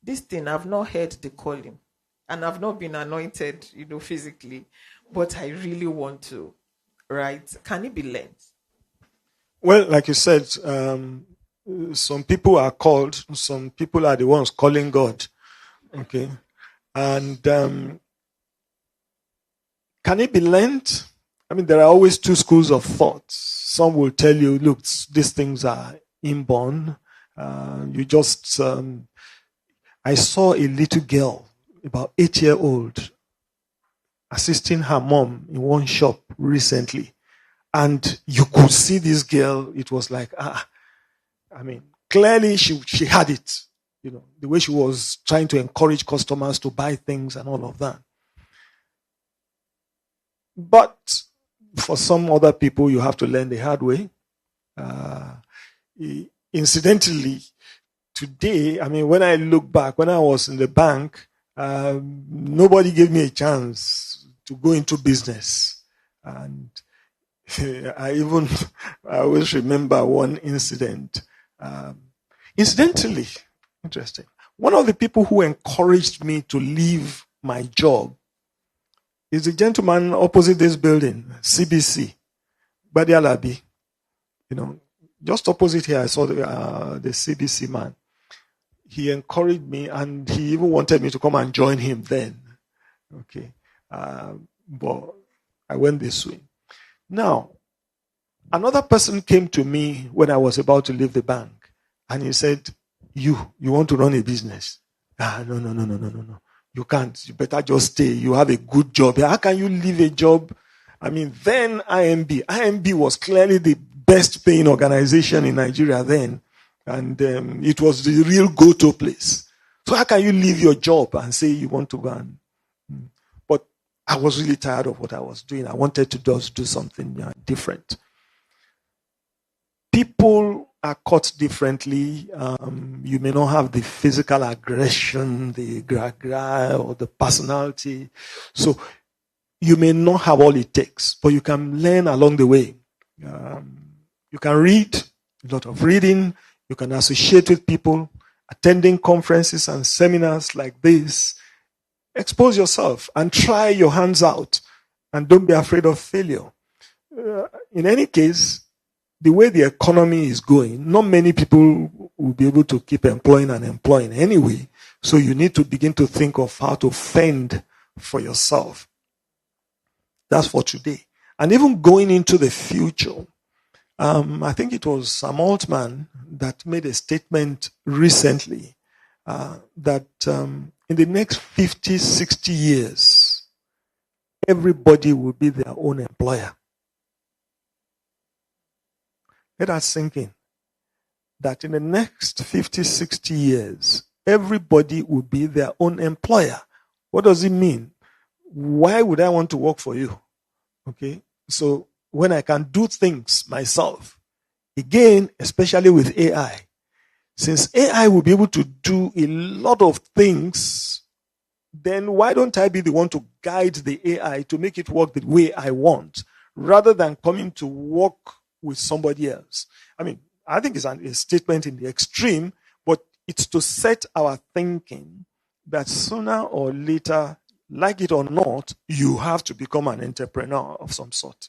this thing, I've not heard the calling and I've not been anointed, physically, but I really want to, right? Can it be learned? Well, like you said, some people are called, some people are the ones calling God. Okay. And can it be learned? I mean, there are always two schools of thought. Some will tell you, look, these things are inborn. I saw a little girl, about 8-year-old, assisting her mom in one shop recently. And you could see this girl, it was like, clearly she had it. The way she was trying to encourage customers to buy things and all of that. But for some other people, you have to learn the hard way. Incidentally, today, when I look back, when I was in the bank, nobody gave me a chance to go into business. And I always remember one incident. Incidentally, interesting. One of the people who encouraged me to leave my job is the gentleman opposite this building, CBC, Badi Alabi. Just opposite here, I saw the CBC man. He encouraged me, and he even wanted me to come and join him then. Okay, but I went this way. Now, another person came to me when I was about to leave the bank, and he said, "You want to run a business? No. You can't. You better just stay. You have a good job. How can you leave a job?" Then IMB was clearly the best paying organization in Nigeria then. And it was the real go-to place. So how can you leave your job and say you want to go and... But I was really tired of what I was doing. I wanted to just do something different. People are caught differently. You may not have the physical aggression, the gra-gra, or the personality. So you may not have all it takes, but you can learn along the way. You can read, a lot of reading. You can associate with people, attending conferences and seminars like this. Expose yourself and try your hands out. And don't be afraid of failure. In any case, the way the economy is going, not many people will be able to keep employing and employing anyway. So you need to begin to think of how to fend for yourself. That's for today. And even going into the future, I think it was Sam Altman that made a statement recently that in the next 50, 60 years, everybody will be their own employer. Let us sink in that in the next 50, 60 years, everybody will be their own employer. What does it mean? Why would I want to work for you? Okay, so when I can do things myself, again, especially with AI, since AI will be able to do a lot of things, then why don't I be the one to guide the AI to make it work the way I want, rather than coming to work with somebody else? I mean, I think it's a statement in the extreme, but it's to set our thinking that sooner or later, like it or not, you have to become an entrepreneur of some sort.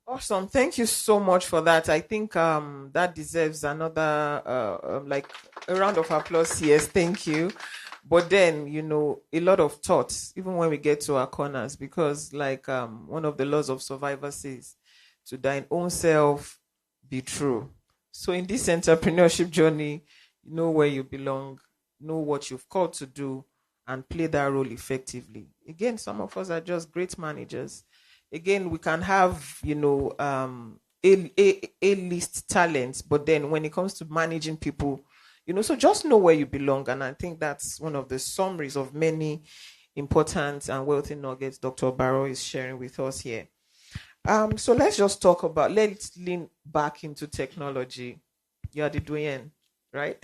Awesome. Thank you so much for that. I think that deserves another like a round of applause. Yes, thank you. But then, a lot of thoughts, even when we get to our corners, because like one of the laws of survival says, to thine own self be true. So in this entrepreneurship journey, know where you belong, know what you've called to do, and play that role effectively. Again, some of us are just great managers. Again, we can have, A-list talents, but then when it comes to managing people, so just know where you belong. And I think that's one of the summaries of many important and wealthy nuggets Dr. Barrow is sharing with us here. So let's lean back into technology. You are the doyen, right?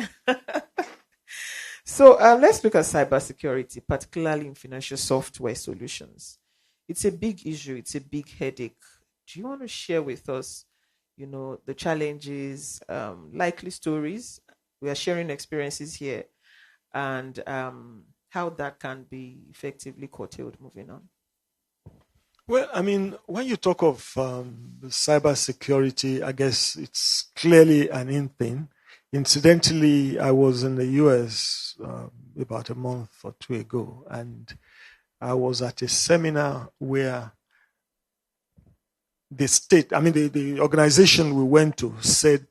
So let's look at cybersecurity, particularly in financial software solutions. It's a big issue. It's a big headache. Do you want to share with us, the challenges, likely stories? We are sharing experiences here, and how that can be effectively curtailed moving on. Well, I mean, when you talk of cybersecurity, I guess it's clearly an in thing. Incidentally, I was in the US about a month or two ago, and I was at a seminar where the organization we went to said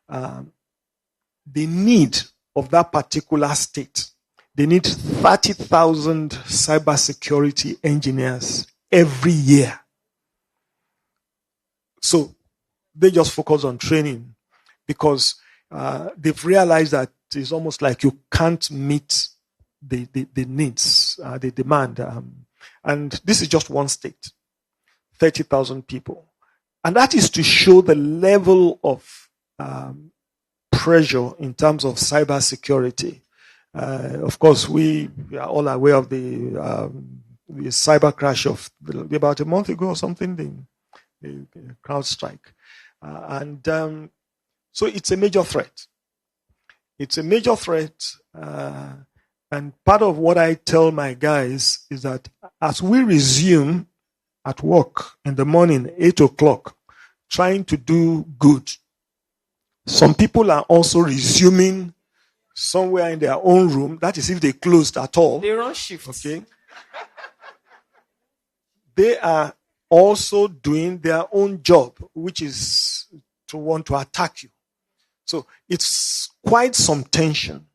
the need of that particular state, they need 30,000 cybersecurity engineers every year. So they just focus on training because they've realized that it's almost like you can't meet the needs, the demand. And this is just one state, 30,000 people. And that is to show the level of pressure in terms of cybersecurity. Of course, we are all aware of the cyber crash of about a month ago or something, the CrowdStrike. So it's a major threat. It's a major threat. And part of what I tell my guys is that as we resume at work in the morning, 8 o'clock, trying to do good, some people are also resuming somewhere in their own room. That is if they closed at all. They run shifts. Okay. They are also doing their own job, which is to want to attack you. So it's quite some tension.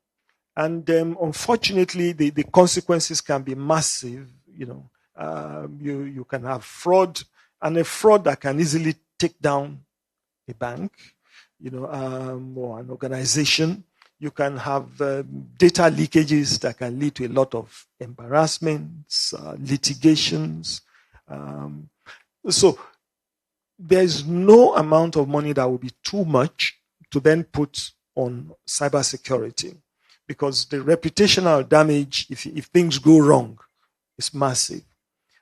And unfortunately, the consequences can be massive. You can have fraud, and a fraud that can easily take down a bank, or an organization. You can have data leakages that can lead to a lot of embarrassments, litigations. So there's no amount of money that will be too much to then put on cybersecurity, because the reputational damage, if things go wrong, is massive.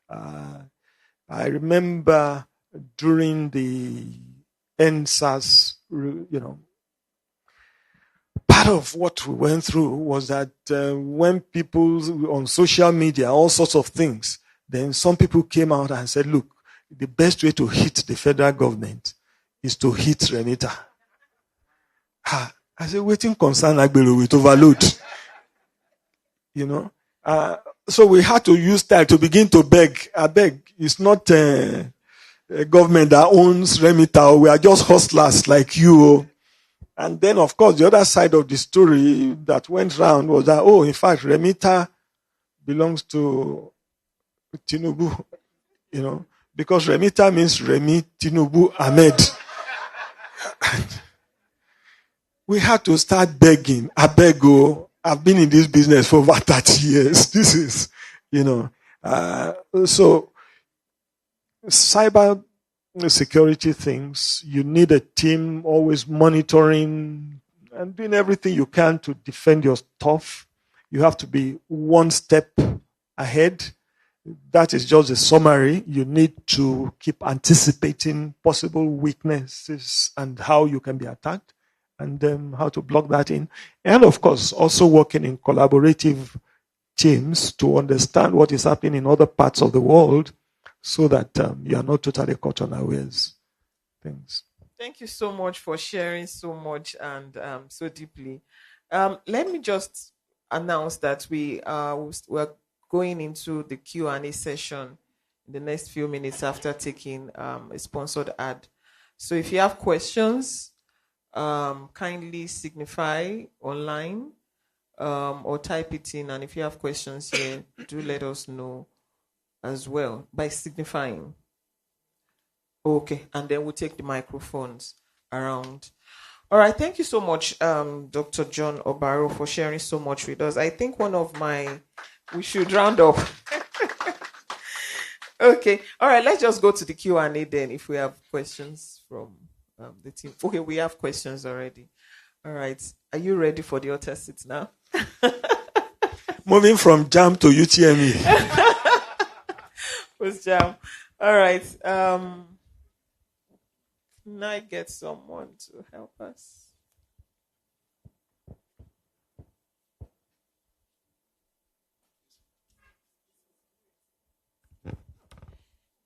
I remember during the NSAS, part of what we went through was that when people on social media, all sorts of things, then some people came out and said, look, the best way to hit the federal government is to hit Remita. I said, waiting concern Agbero with overload. So we had to use that to begin to beg. I beg. It's not a government that owns Remita. We are just hustlers like you. And then, of course, the other side of the story that went round was that, in fact, Remita belongs to Tinubu, because Remita means Remi, Tinubu, Ahmed. We had to start begging. I beg you. I've been in this business for over 30 years. This is, so cyber security things, you need a team always monitoring and doing everything you can to defend your stuff. You have to be one step ahead. That is just a summary. You need to keep anticipating possible weaknesses and how you can be attacked, and how to block that in. And of course, also working in collaborative teams to understand what is happening in other parts of the world so that you are not totally caught unawares. Things. Thank you so much for sharing so much and so deeply. Let me just announce that we're going into the Q&A session in the next few minutes after taking a sponsored ad. So if you have questions, kindly signify online or type it in. And if you have questions here, do let us know as well by signifying. Okay, and then we'll take the microphones around. All right, thank you so much, Dr. John Obaro, for sharing so much with us. I think we should round up. Okay, all right, let's just go to the Q&A then if we have questions from the team. Okay, we have questions already. All right, are you ready for the other seats now? Moving from JAM to UTME. Who's JAM? All right. Can I get someone to help us?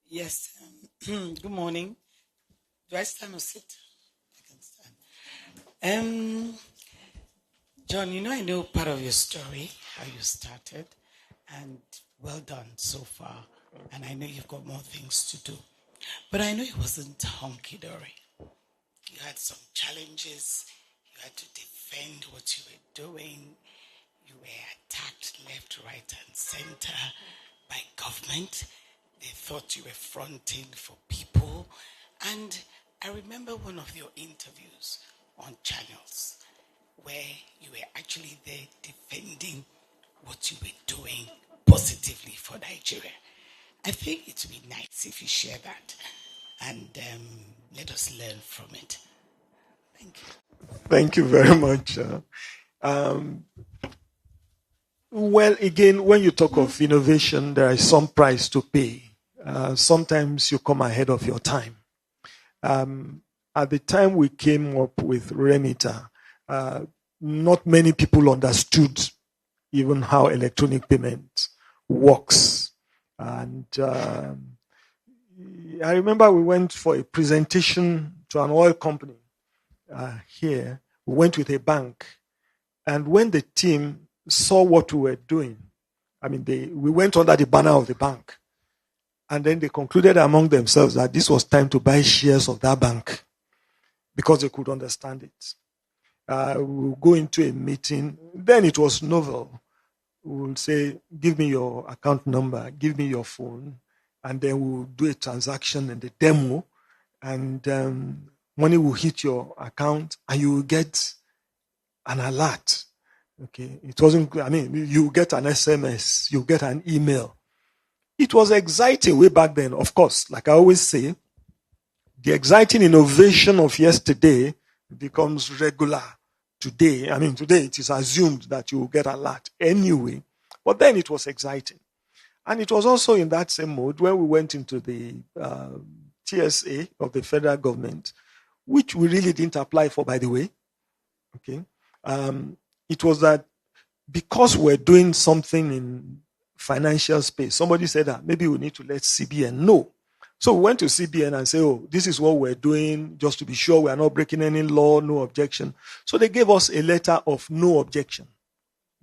Yes. Good morning. Do I stand or sit? I can stand. John, I know part of your story, how you started, and well done so far. And I know you've got more things to do. But I know it wasn't hunky-dory. You had some challenges. You had to defend what you were doing. You were attacked left, right, and center by government. They thought you were fronting for people. And I remember one of your interviews on channels where you were actually there defending what you were doing positively for Nigeria. I think it would be nice if you share that and let us learn from it. Thank you. Thank you very much. Well, again, when you talk of innovation, there is some price to pay. Sometimes you come ahead of your time. At the time we came up with Remita, not many people understood even how electronic payment works. And I remember we went for a presentation to an oil company here. We went with a bank. And when the team saw what we were doing, we went under the banner of the bank. And then they concluded among themselves that this was time to buy shares of that bank because they could understand it. We'll go into a meeting. Then it was novel. We'll say, give me your account number, give me your phone, and then we'll do a transaction and a demo, and money will hit your account, and you will get an alert. Okay, it wasn't. You get an SMS, you get an email. It was exciting way back then. Of course, like I always say, the exciting innovation of yesterday becomes regular. Today it is assumed that you will get alert anyway. But then it was exciting. And it was also in that same mode when we went into the TSA of the federal government, which we really didn't apply for, by the way. Okay. It was that because we're doing something in financial space, somebody said that maybe we need to let CBN know. So we went to CBN and said, this is what we're doing, just to be sure we are not breaking any law, no objection. So they gave us a letter of no objection.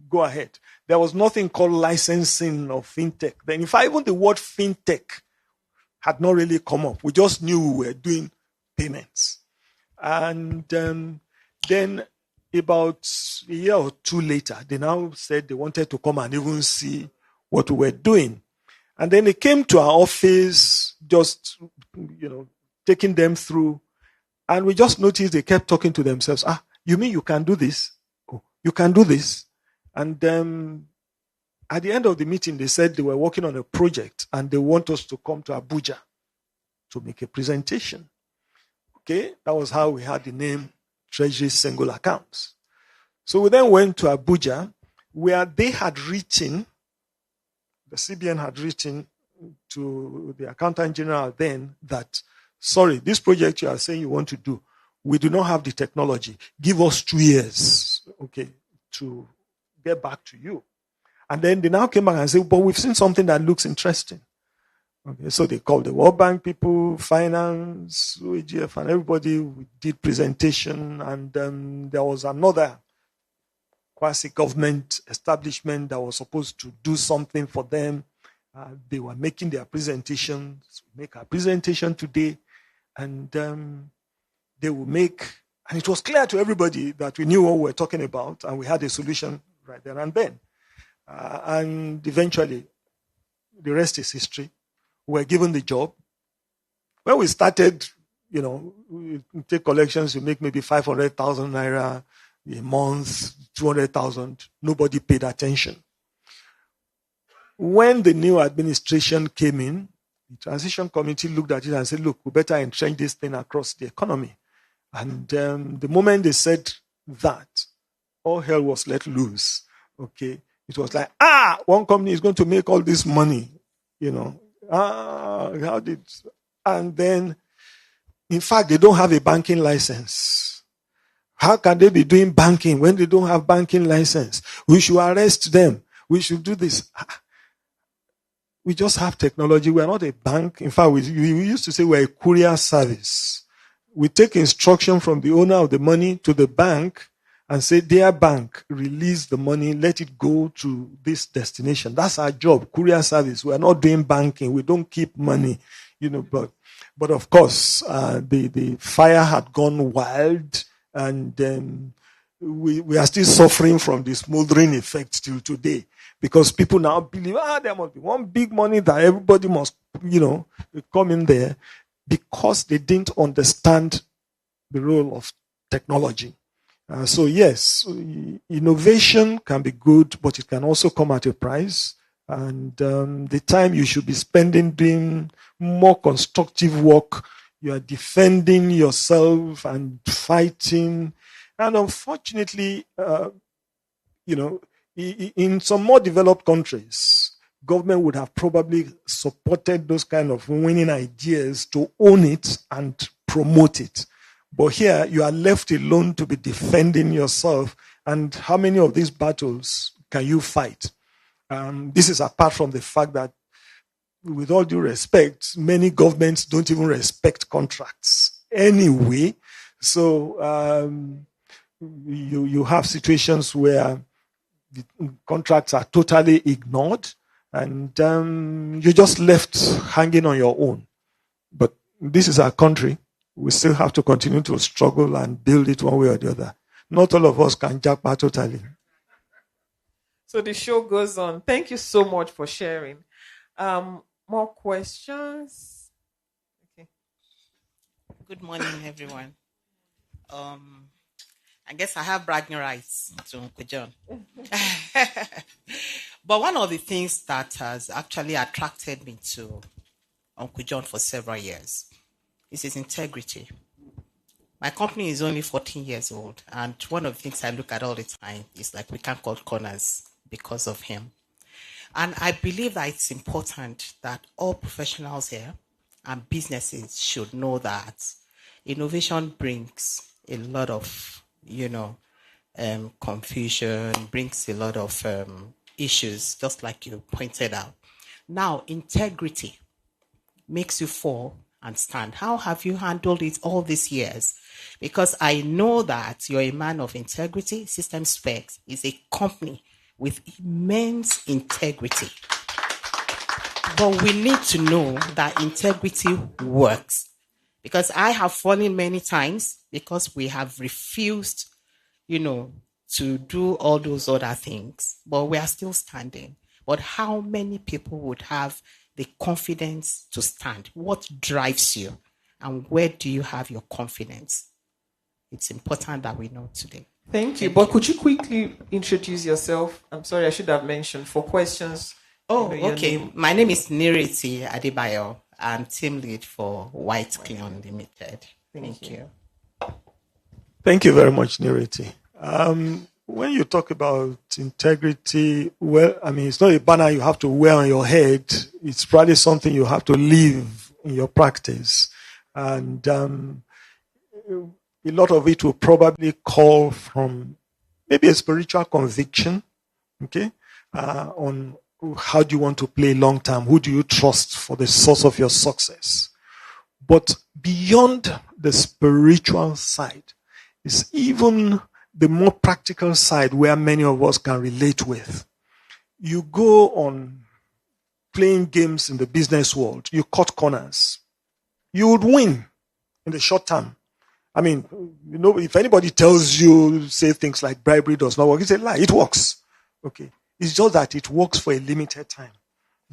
Go ahead. There was nothing called licensing of fintech. Then, in fact, even the word fintech had not really come up. We just knew we were doing payments. And then about a year or two later, they now said they wanted to come and even see what we were doing. And then they came to our office, just, taking them through. And we just noticed they kept talking to themselves. You mean you can do this? Oh, you can do this? And at the end of the meeting, they said they were working on a project and they want us to come to Abuja to make a presentation. Okay, that was how we had the name Treasury Single Accounts. So we then went to Abuja, where they had written, the CBN had written to the Accountant General then that, sorry, this project you are saying you want to do, we do not have the technology. Give us 2 years, okay, to get back to you. And then they now came back and said, but we've seen something that looks interesting. Okay, so they called the World Bank people, finance, OEGF, and everybody. We did presentation, and there was another quasi-government establishment that was supposed to do something for them. They were making their presentations. We make our presentation today, and they will make, and it was clear to everybody that we knew what we were talking about, and we had a solution right there and then. And eventually, the rest is history. We were given the job. When we started, we take collections, you make maybe 500,000 naira a month, 200,000. Nobody paid attention. When the new administration came in, the transition committee looked at it and said, look, we better entrench this thing across the economy. And the moment they said that, all hell was let loose. Okay. It was like, one company is going to make all this money, how did, and then, in fact, they don't have a banking license. How can they be doing banking when they don't have banking license? We should arrest them. We should do this. We just have technology. We are not a bank. In fact, we used to say we're a courier service. We take instruction from the owner of the money to the bank and say, dear bank, release the money, let it go to this destination. That's our job, courier service. We are not doing banking. We don't keep money, but of course, the fire had gone wild, and we are still suffering from the smoldering effect till today, because people now believe, there must be one big money that everybody must, come in there, because they didn't understand the role of technology. So yes, innovation can be good, but it can also come at a price. And the time you should be spending doing more constructive work, you are defending yourself and fighting. And unfortunately, in some more developed countries, government would have probably supported those kind of winning ideas to own it and promote it. But here, you are left alone to be defending yourself. And how many of these battles can you fight? This is apart from the fact that, with all due respect, many governments don't even respect contracts anyway. So you have situations where the contracts are totally ignored, and you're just left hanging on your own. But this is our country. We still have to continue to struggle and build it one way or the other. Not all of us can jackpot totally. So the show goes on. Thank you so much for sharing. More questions? Okay. Good morning, everyone. I guess I have bragging rights to Uncle John. But one of the things that has actually attracted me to Uncle John for several years is his integrity. My company is only 14 years old, and one of the things I look at all the time is like we can't cut corners because of him. And I believe that it's important that all professionals here and businesses should know that innovation brings a lot of, confusion, brings a lot of issues, just like you pointed out. Now, integrity makes you fall and stand. How have you handled it all these years? Because I know that you're a man of integrity. System Specs is a company with immense integrity. But we need to know that integrity works. Because I have fallen many times because we have refused, to do all those other things. But we are still standing. But how many people would have the confidence to stand? What drives you? And where do you have your confidence? It's important that we know today. Thank you. But could you quickly introduce yourself? I'm sorry, I should have mentioned for questions. Oh, your okay. name. My name is Niriti Adebayo. I'm team lead for White Clean Unlimited. Thank you. Thank you very much, Niriti. When you talk about integrity, well, I mean, it's not a banner you have to wear on your head. It's probably something you have to live in your practice. And a lot of it will probably call from maybe a spiritual conviction, okay, on how do you want to play long term? Who do you trust for the source of your success? But beyond the spiritual side is even the more practical side where many of us can relate with. You go on playing games in the business world, you cut corners. You would win in the short term. I mean, you know, if anybody tells you, say things like bribery does not work, it's a lie. It works. Okay. It's just that it works for a limited time.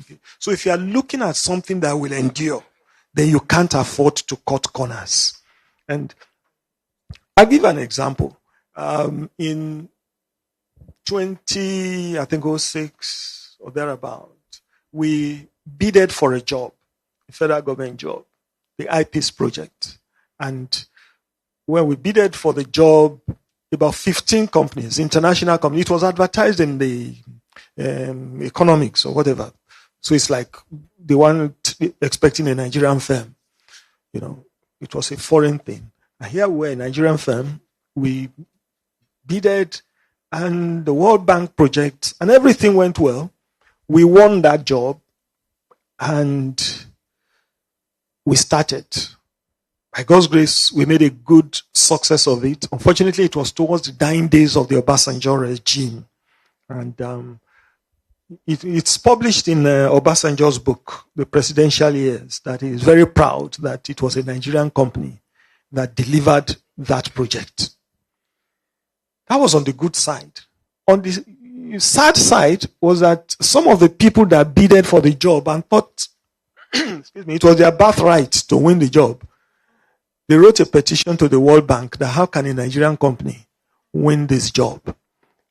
Okay. So if you are looking at something that will endure, then you can't afford to cut corners. And I'll give an example. In 2006 or thereabout, we bidded for a job, a federal government job, the IPEACE project. And when we bidded for the job, about 15 companies, international companies, it was advertised in the economics or whatever. So it's like they weren't expecting a Nigerian firm. You know, it was a foreign thing. And here we were, a Nigerian firm. We bidded, and the World Bank project, and everything went well. We won that job, and we started. By God's grace, we made a good success of it. Unfortunately, it was towards the dying days of the Obasanjo regime. And it's published in Obasanjo's book, The Presidential Years, that he is very proud that it was a Nigerian company that delivered that project. That was on the good side. On the sad side was that some of the people that bidded for the job and thought, excuse me, it was their birthright to win the job, they wrote a petition to the World Bank that how can a Nigerian company win this job?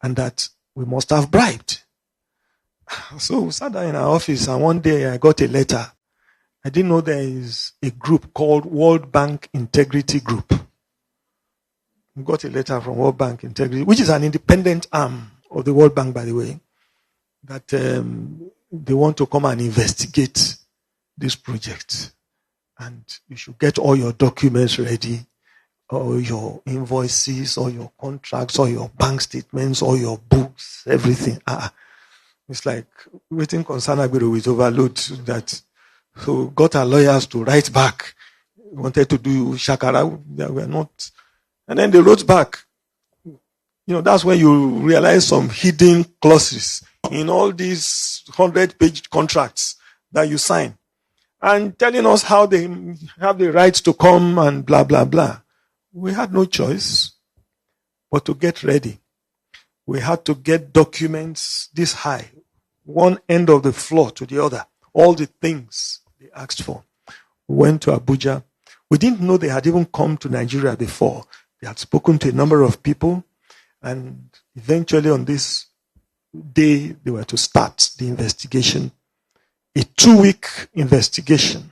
And that we must have bribed. So we sat down in our office, and one day I got a letter. I didn't know there is a group called World Bank Integrity Group. We got a letter from World Bank Integrity, which is an independent arm of the World Bank, by the way, that they want to come and investigate this project. And you should get all your documents ready, or your invoices, or your contracts, or your bank statements, or your books, everything. It's like waiting concern Agbero with overload. That so got our lawyers to write back. Wanted to do shakara. They were not. And then they wrote back. You know, that's when you realize some hidden clauses in all these 100-page contracts that you sign. And telling us how they have the right to come and blah, blah, blah. We had no choice but to get ready. We had to get documents this high, one end of the floor to the other, all the things they asked for. We went to Abuja. We didn't know they had even come to Nigeria before. They had spoken to a number of people, and eventually on this day, they were to start the investigation. A 2-week investigation.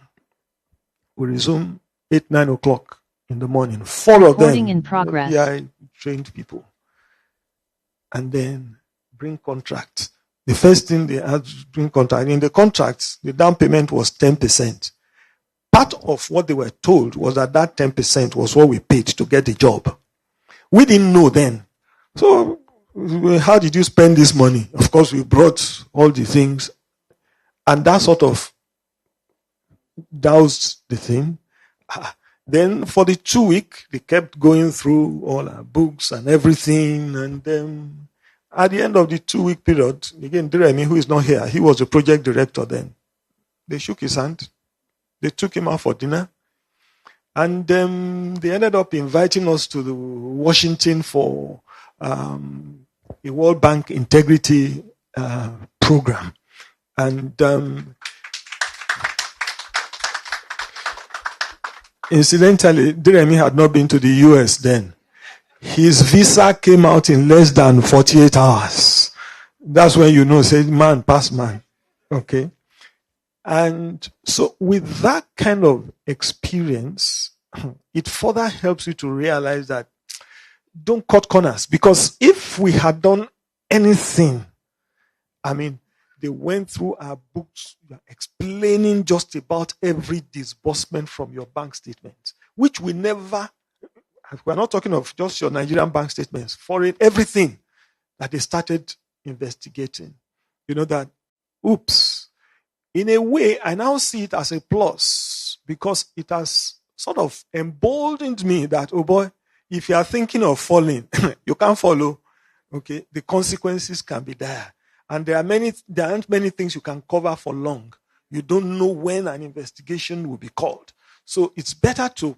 We resume 8, 9 o'clock in the morning. 4 of them, in progress. trained people. And then bring contracts. The first thing they had to bring contract. In the contracts, the down payment was 10%. Part of what they were told was that 10% was what we paid to get the job. We didn't know then. So, how did you spend this money? Of course, we brought all the things. And that sort of doused the thing. Then for the 2 week, they kept going through all our books and everything. And then at the end of the 2 week period, again, Diremi, who is not here, he was the project director then. They shook his hand. They took him out for dinner. And they ended up inviting us to the Washington for a World Bank integrity program. And incidentally, Jeremy had not been to the US then. His visa came out in less than 48 hours. That's when you know, say, man, pass man. Okay. And so with that kind of experience, it further helps you to realize that don't cut corners. Because if we had done anything, I mean, they went through our books explaining just about every disbursement from your bank statements, which we never, we're not talking of just your Nigerian bank statements, foreign, everything that they started investigating. You know that, oops. In a way, I now see it as a plus because it has sort of emboldened me that, oh boy, if you are thinking of falling, you can't follow. Okay, the consequences can be dire. And there aren't many things you can cover for long. You don't know when an investigation will be called. So it's better to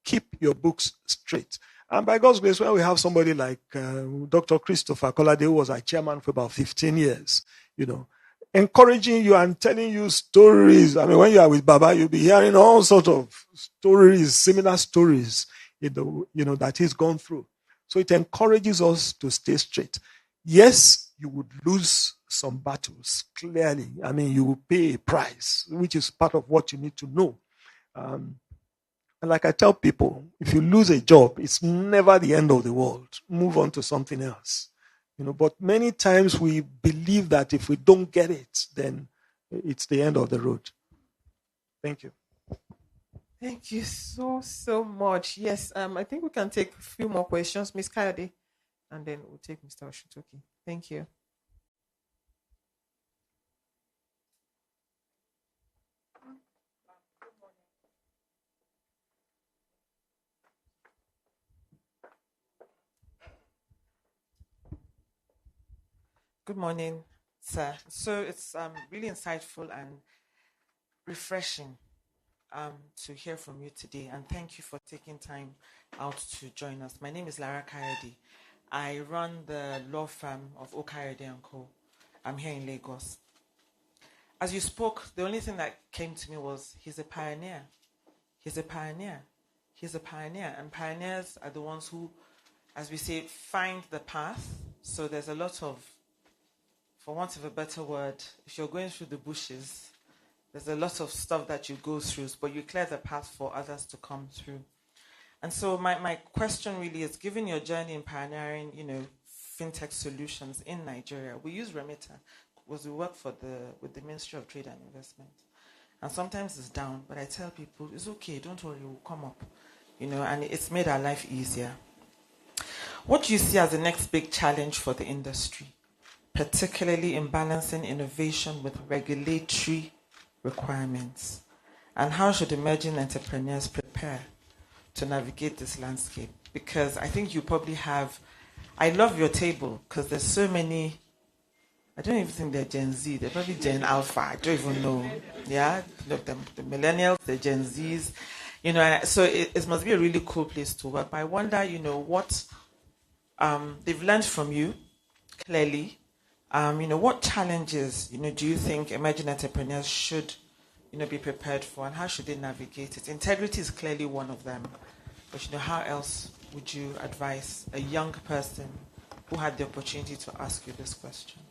keep your books straight. And by God's grace, when we have somebody like Dr. Christopher Kolade, who was our chairman for about 15 years, you know, encouraging you and telling you stories. I mean, when you are with Baba, you'll be hearing all sorts of stories, similar stories, you know, that he's gone through. So it encourages us to stay straight. Yes, you would lose some battles, clearly. I mean, you will pay a price, which is part of what you need to know. And like I tell people, if you lose a job, it's never the end of the world. Move on to something else. You know, but many times we believe that if we don't get it, then it's the end of the road. Thank you. Thank you so much. Yes, I think we can take a few more questions, Ms. Kayode, and then we'll take Mr. Oshutoki. Thank you. Good morning, sir. So it's really insightful and refreshing to hear from you today, and thank you for taking time out to join us. My name is Lara Kayode. I run the law firm of Okayode & Co. I'm here in Lagos. As you spoke, the only thing that came to me was he's a pioneer. He's a pioneer. He's a pioneer. And pioneers are the ones who, as we say, find the path. So there's a lot of, for want of a better word, if you're going through the bushes, there's a lot of stuff that you go through, but you clear the path for others to come through. And so my question really is, given your journey in pioneering, fintech solutions in Nigeria, we use Remitter because we work with the Ministry of Trade and Investment. And sometimes it's down, but I tell people, it's okay, don't worry, we'll come up. And it's made our life easier. What do you see as the next big challenge for the industry, particularly in balancing innovation with regulatory requirements? And how should emerging entrepreneurs prepare to navigate this landscape? Because I think you probably have, I love your table because there's so many, I don't even think they're Gen Z, they're probably Gen Alpha, I don't even know. Yeah, the millennials, the Gen Zs, so it must be a really cool place to work. But I wonder, what they've learned from you, clearly. What challenges, do you think emerging entrepreneurs should, be prepared for, and how should they navigate it? Integrity is clearly one of them. But, how else would you advise a young person who had the opportunity to ask you this question?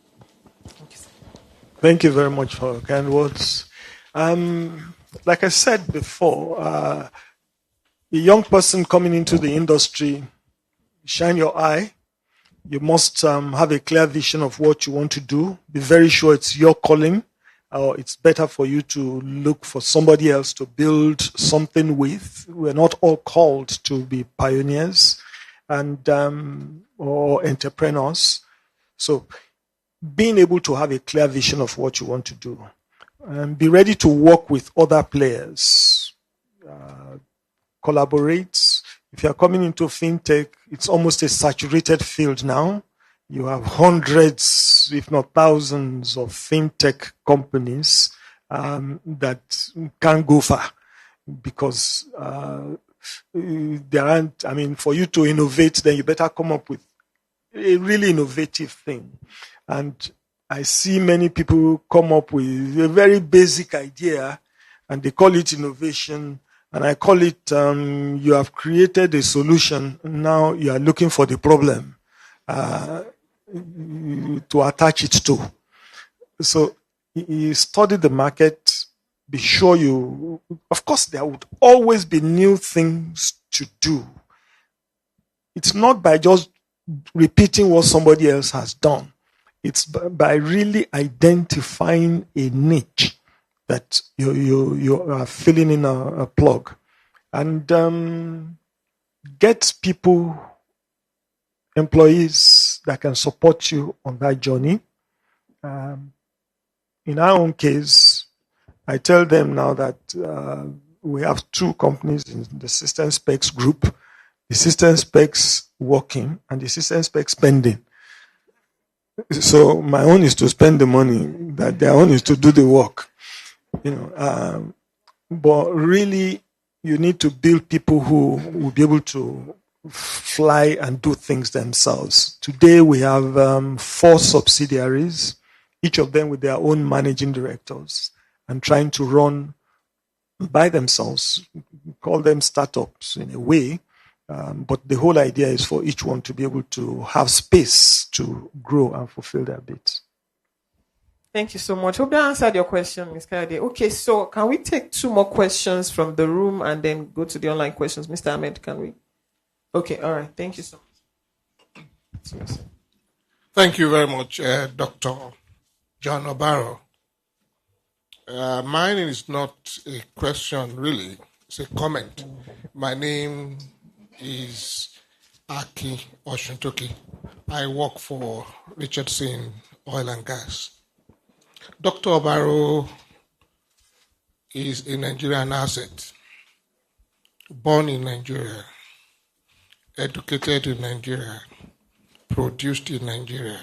Thank you, sir. Thank you very much for kind words. Like I said before, a young person coming into the industry, shine your eye. You must have a clear vision of what you want to do. Be very sure it's your calling, or it's better for you to look for somebody else to build something with. We're not all called to be pioneers and or entrepreneurs. So being able to have a clear vision of what you want to do. And be ready to work with other players. Collaborate. If you're coming into fintech, it's almost a saturated field now. You have hundreds, if not thousands, of fintech companies that can't go far because there aren't, for you to innovate, then you better come up with a really innovative thing. And I see many people come up with a very basic idea and they call it innovation. And I call it, you have created a solution. Now you are looking for the problem to attach it to. So you study the market, be sure you, of course, there would always be new things to do. It's not by just repeating what somebody else has done. It's by really identifying a niche that you are filling in a plug, and get people, employees that can support you on that journey. In our own case, I tell them now that we have two companies in the System Specs group, the System Specs working and the System Specs spending. So my own is to spend the money, that their own is to do the work. But really, you need to build people who will be able to fly and do things themselves. Today, we have 4 subsidiaries, each of them with their own managing directors, and trying to run by themselves. We call them startups in a way, but the whole idea is for each one to be able to have space to grow and fulfill their bits. Thank you so much. Hope that answered your question, Ms. Kayode. Okay, so can we take 2 more questions from the room and then go to the online questions? Mr. Ahmed, can we? Okay, all right. Thank you so much. Thank you very much, Dr. John Obaro. Mine is not a question, really. It's a comment. My name is Aki Oshuntoki. I work for Richardson Oil and Gas. Dr. Obaro is a Nigerian asset, born in Nigeria, educated in Nigeria, produced in Nigeria.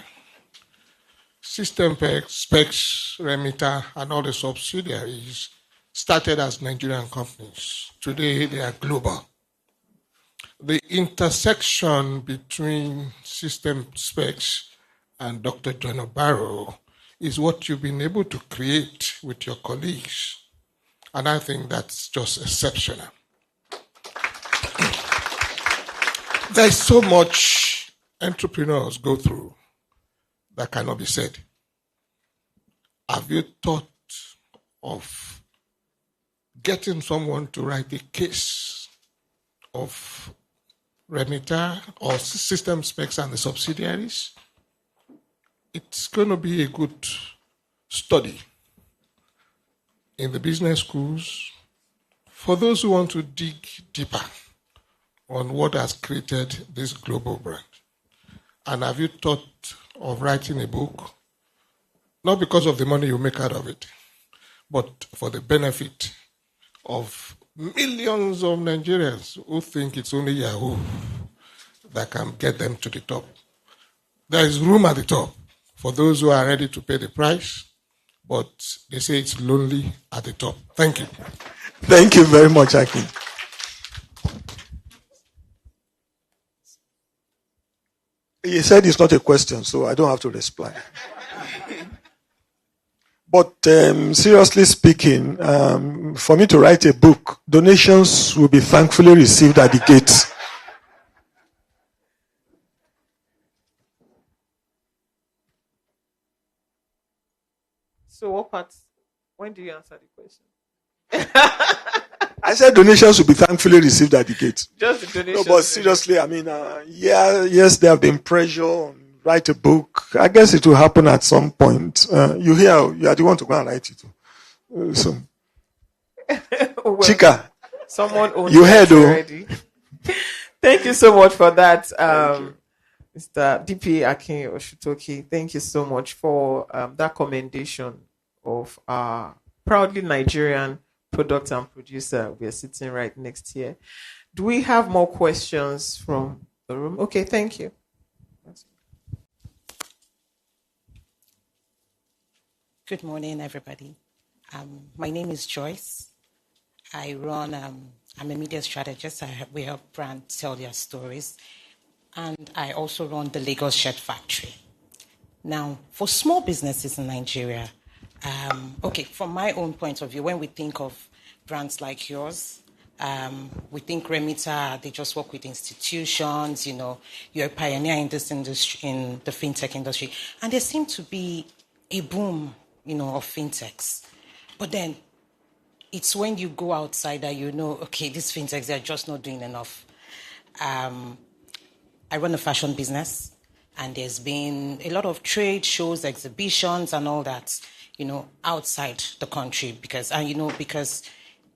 System Specs, Remita, and all the subsidiaries started as Nigerian companies. Today, they are global. The intersection between System Specs and Dr. John Obaro is what you've been able to create with your colleagues. And I think that's just exceptional. There's so much entrepreneurs go through that cannot be said. Have you thought of getting someone to write a case of Remita or System Specs and the subsidiaries? It's going to be a good study in the business schools for those who want to dig deeper on what has created this global brand. And have you thought of writing a book? Not because of the money you make out of it, but for the benefit of millions of Nigerians who think it's only Yahoo that can get them to the top. There is room at the top for those who are ready to pay the price, but they say it's lonely at the top. Thank you. Thank you very much, Aki. He said it's not a question, so I don't have to reply. But seriously speaking, for me to write a book, donations will be thankfully received at the gates. So what part? When do you answer the question? I said donations will be thankfully received at the gate. Just the donations. No, but seriously, I mean, yes, there have been pressure on write a book. I guess it will happen at some point. You are the one to go and write it. So, well, Chika, someone owns you heard already. Thank you so much for that, Mr. DP Akin Oshutoki. Thank you so much for that commendation of our proudly Nigerian product and producer. We are sitting right next here. Do we have more questions from the room? Okay, thank you. Good morning, everybody. My name is Joyce. I run, I'm a media strategist. We help brands tell their stories. And I also run the Lagos Shirt Factory. Now, for small businesses in Nigeria, from my own point of view, when we think of brands like yours, we think Remita, they just work with institutions, you're a pioneer in this industry, in the fintech industry. And there seems to be a boom, of fintechs. But then it's when you go outside that these fintechs, they're just not doing enough. I run a fashion business, and there's been a lot of trade shows, exhibitions, and all that, outside the country because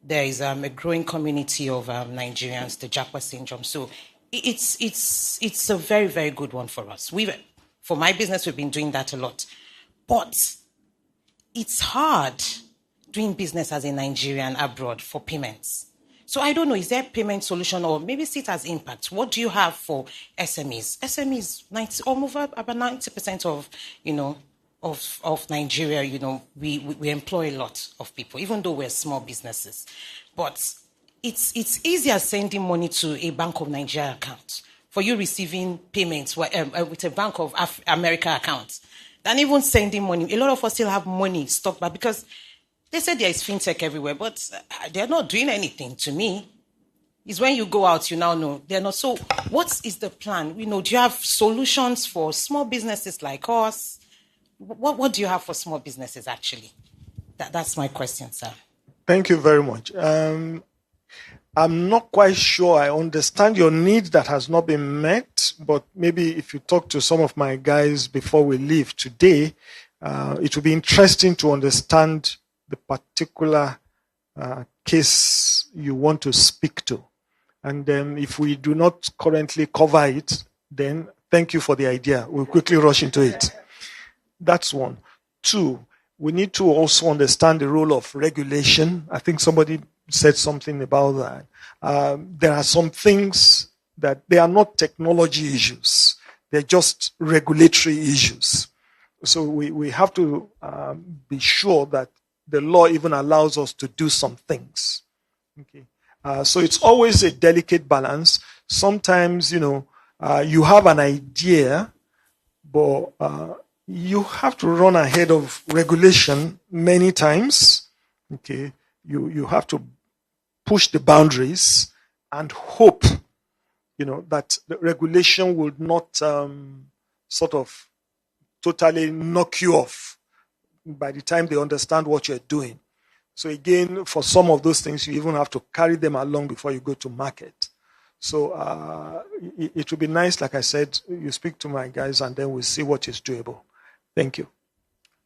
there is a growing community of Nigerians, the Japa syndrome. So it's a very, very good one for us. For my business, we've been doing that a lot. But it's hard doing business as a Nigerian abroad for payments. So I don't know, is there a payment solution or maybe see it as impact? What do you have for SMEs? SMEs, almost about 90% of Nigeria, we employ a lot of people, even though we're small businesses. But it's easier sending money to a Bank of Nigeria account for you receiving payments with a Bank of America account than even sending money. A lot of us still have money stocked back because they say there is fintech everywhere, but they're not doing anything to me. It's when you go out, you now know they're not. So what is the plan? Do you have solutions for small businesses like us? What do you have for small businesses, actually? That's my question, sir. Thank you very much. I'm not quite sure I understand your need that has not been met, but maybe if you talk to some of my guys before we leave today, it will be interesting to understand the particular case you want to speak to. And if we do not currently cover it, then thank you for the idea. We'll quickly rush into it. That's one. Two, we need to also understand the role of regulation. I think somebody said something about that. There are some things that they are not technology issues. They're just regulatory issues. So we have to be sure that the law even allows us to do some things. Okay. So it's always a delicate balance. Sometimes, you have an idea, but you have to run ahead of regulation many times. Okay. You have to push the boundaries and hope, that the regulation will not sort of totally knock you off by the time they understand what you're doing. So again, for some of those things, you even have to carry them along before you go to market. So it would be nice, like I said, you speak to my guys and then we'll see what is doable. Thank you.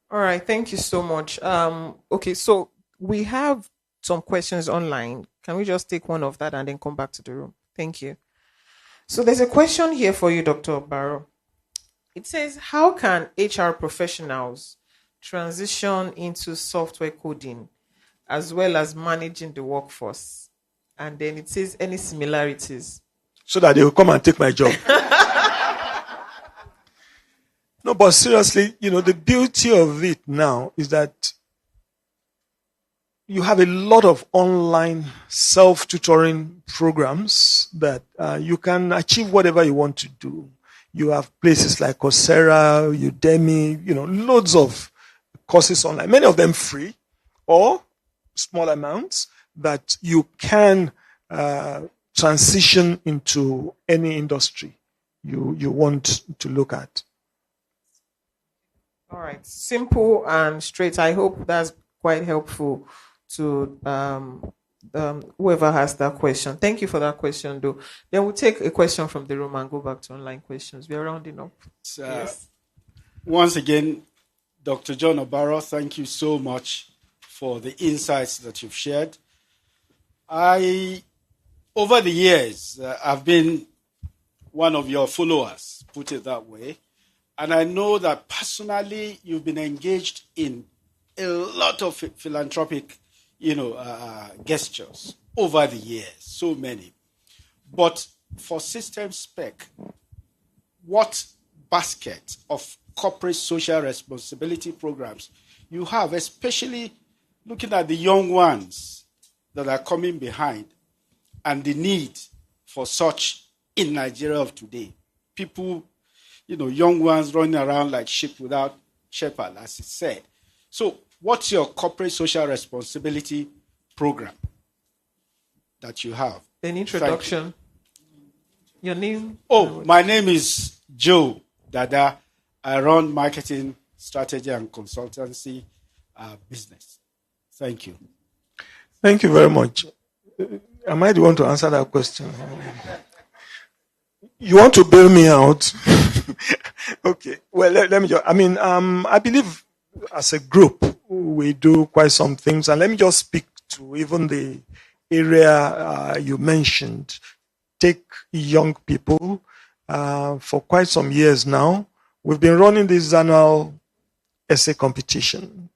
All right, thank you so much. Okay, so we have some questions online. Can we just take one of that and then come back to the room? Thank you. So there's a question here for you, Dr. Barrow. It says, how can HR professionals transition into software coding as well as managing the workforce? And then it says, any similarities? So that they will come and take my job. No, but seriously, the beauty of it now is that you have a lot of online self-tutoring programs that you can achieve whatever you want to do. You have places like Coursera, Udemy, loads of courses online, many of them free or small amounts that you can transition into any industry you want to look at. All right. Simple and straight. I hope that's quite helpful to whoever has that question. Thank you for that question, though. Then we'll take a question from the room and go back to online questions. We are rounding up. Yes. Once again, Dr. John Obaro, thank you so much for the insights that you've shared. Over the years, I've been one of your followers, put it that way. And I know that personally, you've been engaged in a lot of philanthropic, gestures over the years, so many. But for System Spec, what basket of corporate social responsibility programs you have, especially looking at the young ones that are coming behind and the need for such in Nigeria of today? People, young ones running around like sheep without shepherd, as it said. So what's your corporate social responsibility program that you have? An introduction. Your name? Oh, my name is Joe Dada. I run marketing, strategy, and consultancy business. Thank you. Thank you very much. Am I the one to answer that question? You want to bail me out? Okay. Well, let me just, I believe as a group, we do quite some things. And let me just speak to even the area you mentioned. Take young people. For quite some years now, we've been running this annual essay competition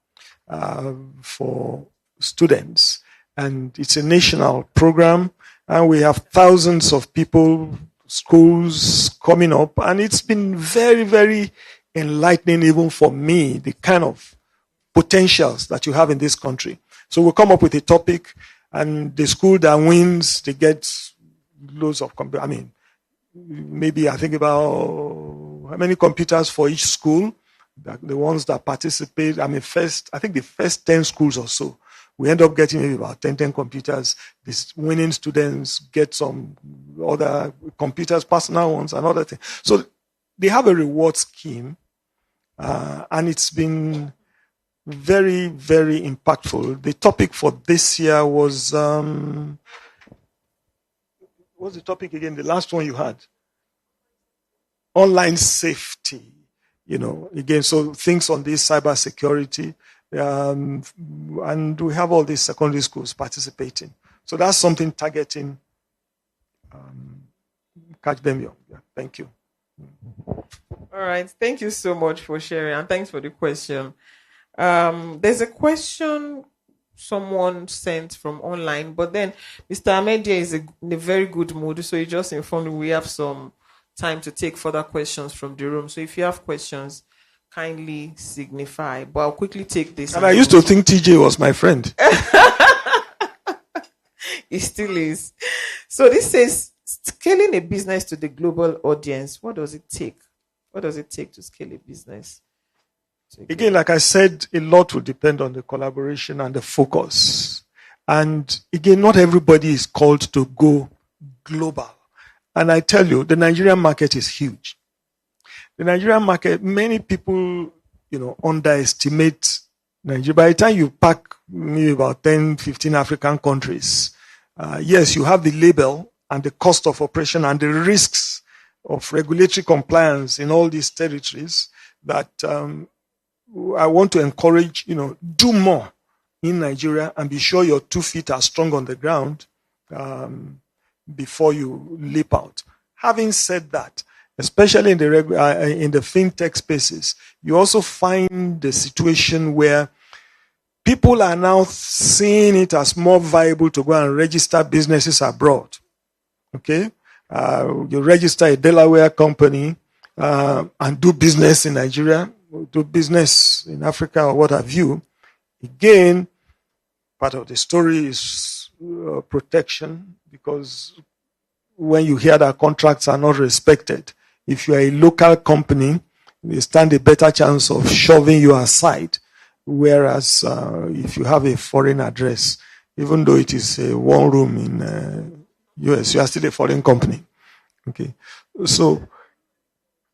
for students. And it's a national program. And we have thousands of people, schools coming up. And it's been very, very enlightening even for me, the kind of potentials that you have in this country. So we'll come up with a topic, and the school that wins, they get loads of maybe I think about how many computers for each school, the ones that participate. I think the first 10 schools or so, we end up getting maybe about 10 computers. These winning students get some other computers, personal ones, and other things. So they have a reward scheme, and it's been very, very impactful. The topic for this year was, what's the topic again? The last one you had? Online safety. Again, so things on this cyber security. And we have all these secondary schools participating. So that's something targeting catch them young. Yeah, thank you. All right. Thank you so much for sharing, and thanks for the question. There's a question someone sent from online, but then Mr. Amedia is in a very good mood, so he just informed me we have some time to take further questions from the room. So if you have questions, kindly signify. But I'll quickly take this. And I used to think TJ was my friend. He still is. So this says, scaling a business to the global audience. What does it take? What does it take to scale a business? Again, like I said, a lot will depend on the collaboration and the focus. And again, not everybody is called to go global. And I tell you, the Nigerian market is huge. The Nigerian market, many people, underestimate Nigeria. By the time you pack maybe about 10, 15 African countries, yes, you have the label and the cost of operation and the risks of regulatory compliance in all these territories that I want to encourage, do more in Nigeria and be sure your 2 feet are strong on the ground before you leap out. Having said that, especially in the fintech spaces, you also find the situation where people are now seeing it as more viable to go and register businesses abroad. Okay? You register a Delaware company and do business in Nigeria, do business in Africa or what have you. Again, part of the story is protection, because when you hear that contracts are not respected, if you are a local company, they stand a better chance of shoving you aside. Whereas if you have a foreign address, even though it is a one room in US, you are still a foreign company. Okay, so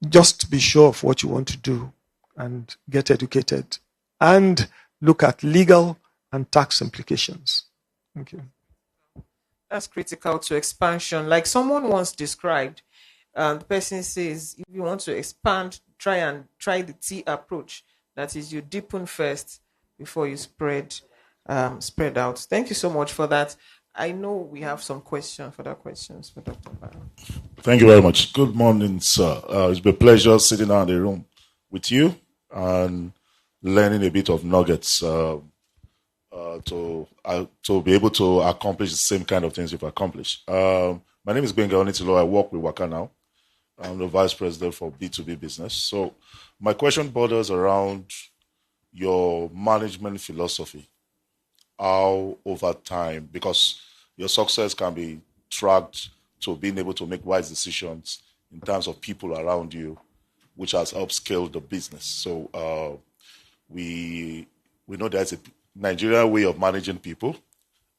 just be sure of what you want to do and get educated and look at legal and tax implications. Thank you. That's critical to expansion. Like someone once described, the person says, if you want to expand, try the T approach. That is, you deepen first before you spread out. Thank you so much for that. I know we have some questions for Dr. Barrow. Thank you very much. Good morning, sir. It's been a pleasure sitting down in the room with you and learning a bit of nuggets to be able to accomplish the same kind of things you've accomplished. My name is Benga Onitilo. I work with Waka now. I'm the vice president for B2B business. So my question borders around your management philosophy. How over time, because your success can be tracked to being able to make wise decisions in terms of people around you, which has helped scale the business. So we know there's a Nigerian way of managing people,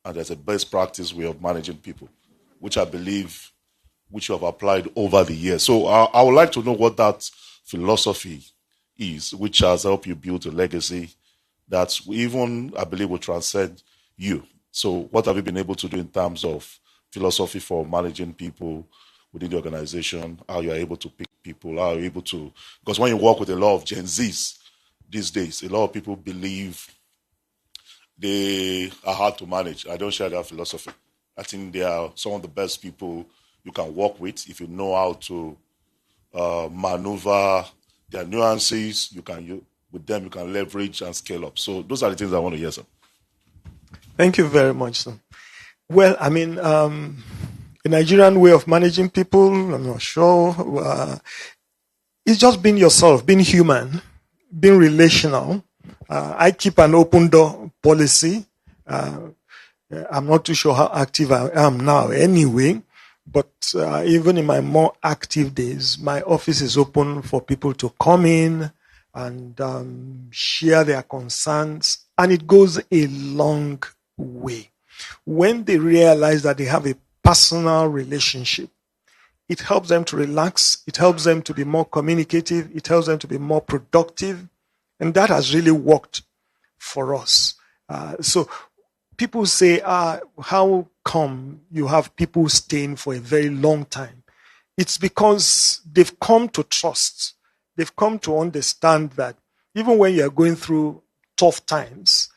and there's a best practice way of managing people, which I believe, which you have applied over the years. So I would like to know what that philosophy is, which has helped you build a legacy that even, I believe, will transcend you. So what have you been able to do in terms of philosophy for managing people within the organization, how you're able to pick people, how you're able to, because when you work with a lot of Gen Zs these days, a lot of people believe they are hard to manage. I don't share that philosophy. I think they are some of the best people you can work with if you know how to maneuver their nuances. With them, you can leverage and scale up. So those are the things I want to hear, sir. Thank you very much, sir. Well, I mean, the Nigerian way of managing people, I'm not sure. It's just being yourself, being human, being relational. I keep an open door policy. I'm not too sure how active I am now anyway, but even in my more active days, my office is open for people to come in and share their concerns, and it goes a long way. When they realize that they have a personal relationship, it helps them to relax, it helps them to be more communicative, it helps them to be more productive, and that has really worked for us. So people say, how come you have people staying for a very long time? It's because they've come to trust. They've come to understand that even when you are going through tough times,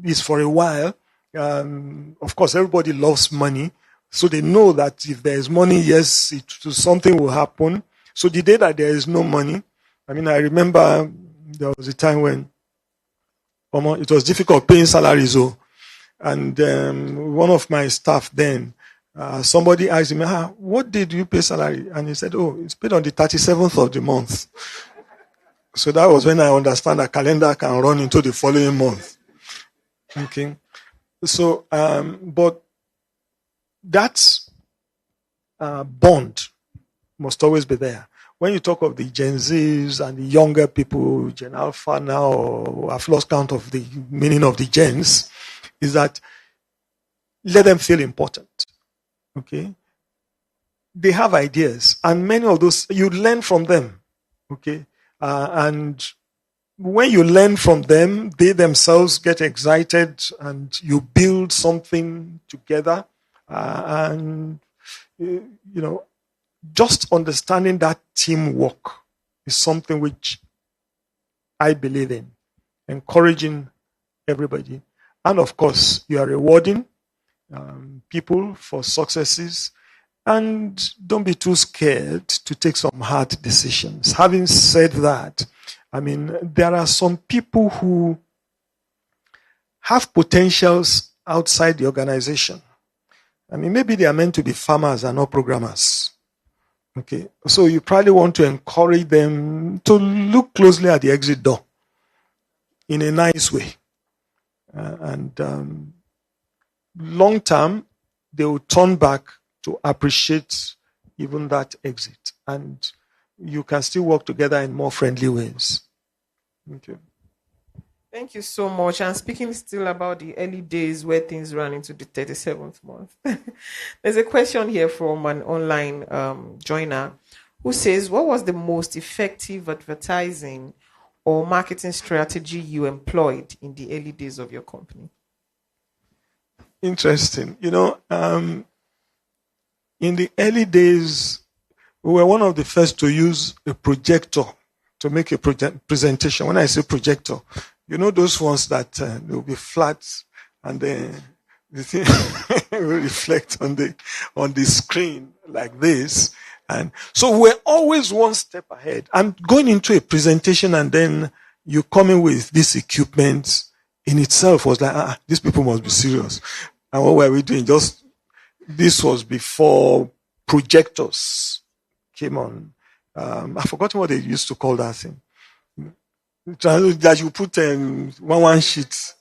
it's for a while. Of course, everybody loves money. So they know that if there is money, yes, something will happen. So the day that there is no money, I mean, I remember there was a time when it was difficult paying salaries. And one of my staff then, somebody asked him, what did you pay salary? And he said, it's paid on the 37th of the month. So that was when I understand that calendar can run into the following month. Okay. So, but that bond must always be there. When you talk of the Gen Zs and the younger people, Gen Alpha now, or I've lost count of the meaning of the gens, is that let them feel important. Okay? They have ideas, and many of those, you learn from them. Okay? And when you learn from them, they themselves get excited and you build something together. And, just understanding that teamwork is something which I believe in. Encouraging everybody. And of course, you are rewarding people for successes. And don't be too scared to take some hard decisions. Having said that, I mean, there are some people who have potentials outside the organization. I mean, maybe they are meant to be farmers and not programmers. Okay, so you probably want to encourage them to look closely at the exit door in a nice way. Long term, they will turn back to appreciate even that exit. And you can still work together in more friendly ways. Thank you. Thank you so much. And speaking still about the early days where things ran into the 37th month, there's a question here from an online joiner who says, what was the most effective advertising or marketing strategy you employed in the early days of your company? Interesting. In the early days, we were one of the first to use a projector to make a presentation. When I say projector, those ones that will be flat and then the thing will reflect on the screen like this. And so we're always one step ahead. And going into a presentation and then you come in with this equipment in itself was like, these people must be serious. And what were we doing? This was before projectors came on. I've forgotten what they used to call that thing. That you put one sheet.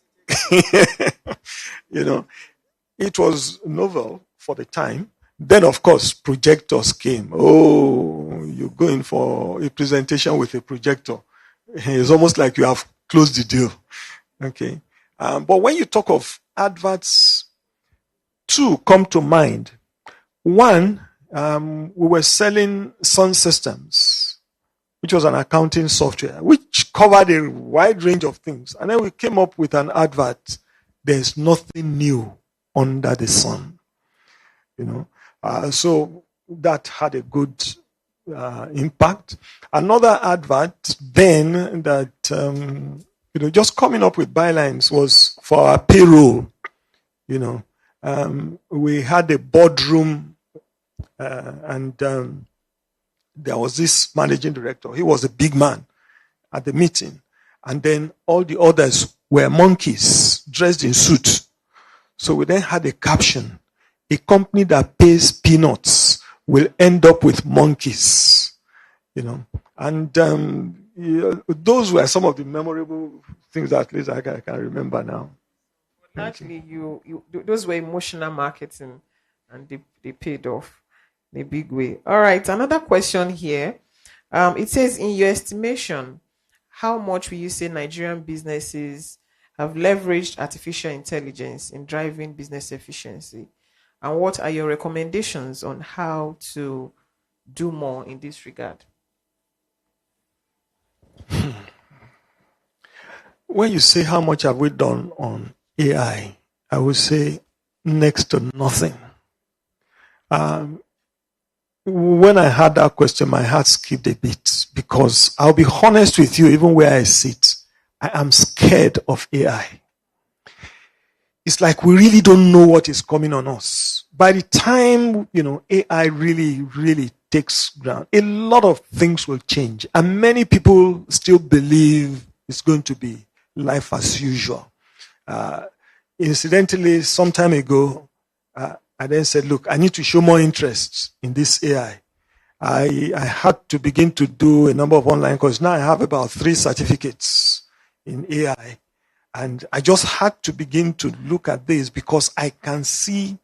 It was novel for the time. Then, of course, projectors came. Oh, you're going for a presentation with a projector. It's almost like you have closed the deal. Okay. But when you talk of adverts, two come to mind. One, we were selling Sun Systems, which was an accounting software, which covered a wide range of things. And then we came up with an advert. There's nothing new under the sun. So that had a good impact. Another advert then that, just coming up with bylines was for our payroll. We had a boardroom and there was this managing director. He was a big man at the meeting. And then all the others were monkeys dressed in suits. So we then had a caption. A company that pays peanuts will end up with monkeys. And those were some of the memorable things that at least I can remember now. Actually, those were emotional marketing, and they paid off in a big way. All right, another question here. It says, in your estimation, how much will you say Nigerian businesses have leveraged artificial intelligence in driving business efficiency? And what are your recommendations on how to do more in this regard? When you say how much have we done on AI, I would say next to nothing. When I had that question, my heart skipped a bit because I'll be honest with you, even where I sit, I am scared of AI. It's like we really don't know what is coming on us. By the time, AI really, really takes ground, a lot of things will change. And many people still believe it's going to be life as usual. Incidentally, some time ago, I then said, look, I need to show more interest in this AI. I had to begin to do a number of online courses. Now I have about 3 certificates in AI. And I just had to begin to look at this because I can see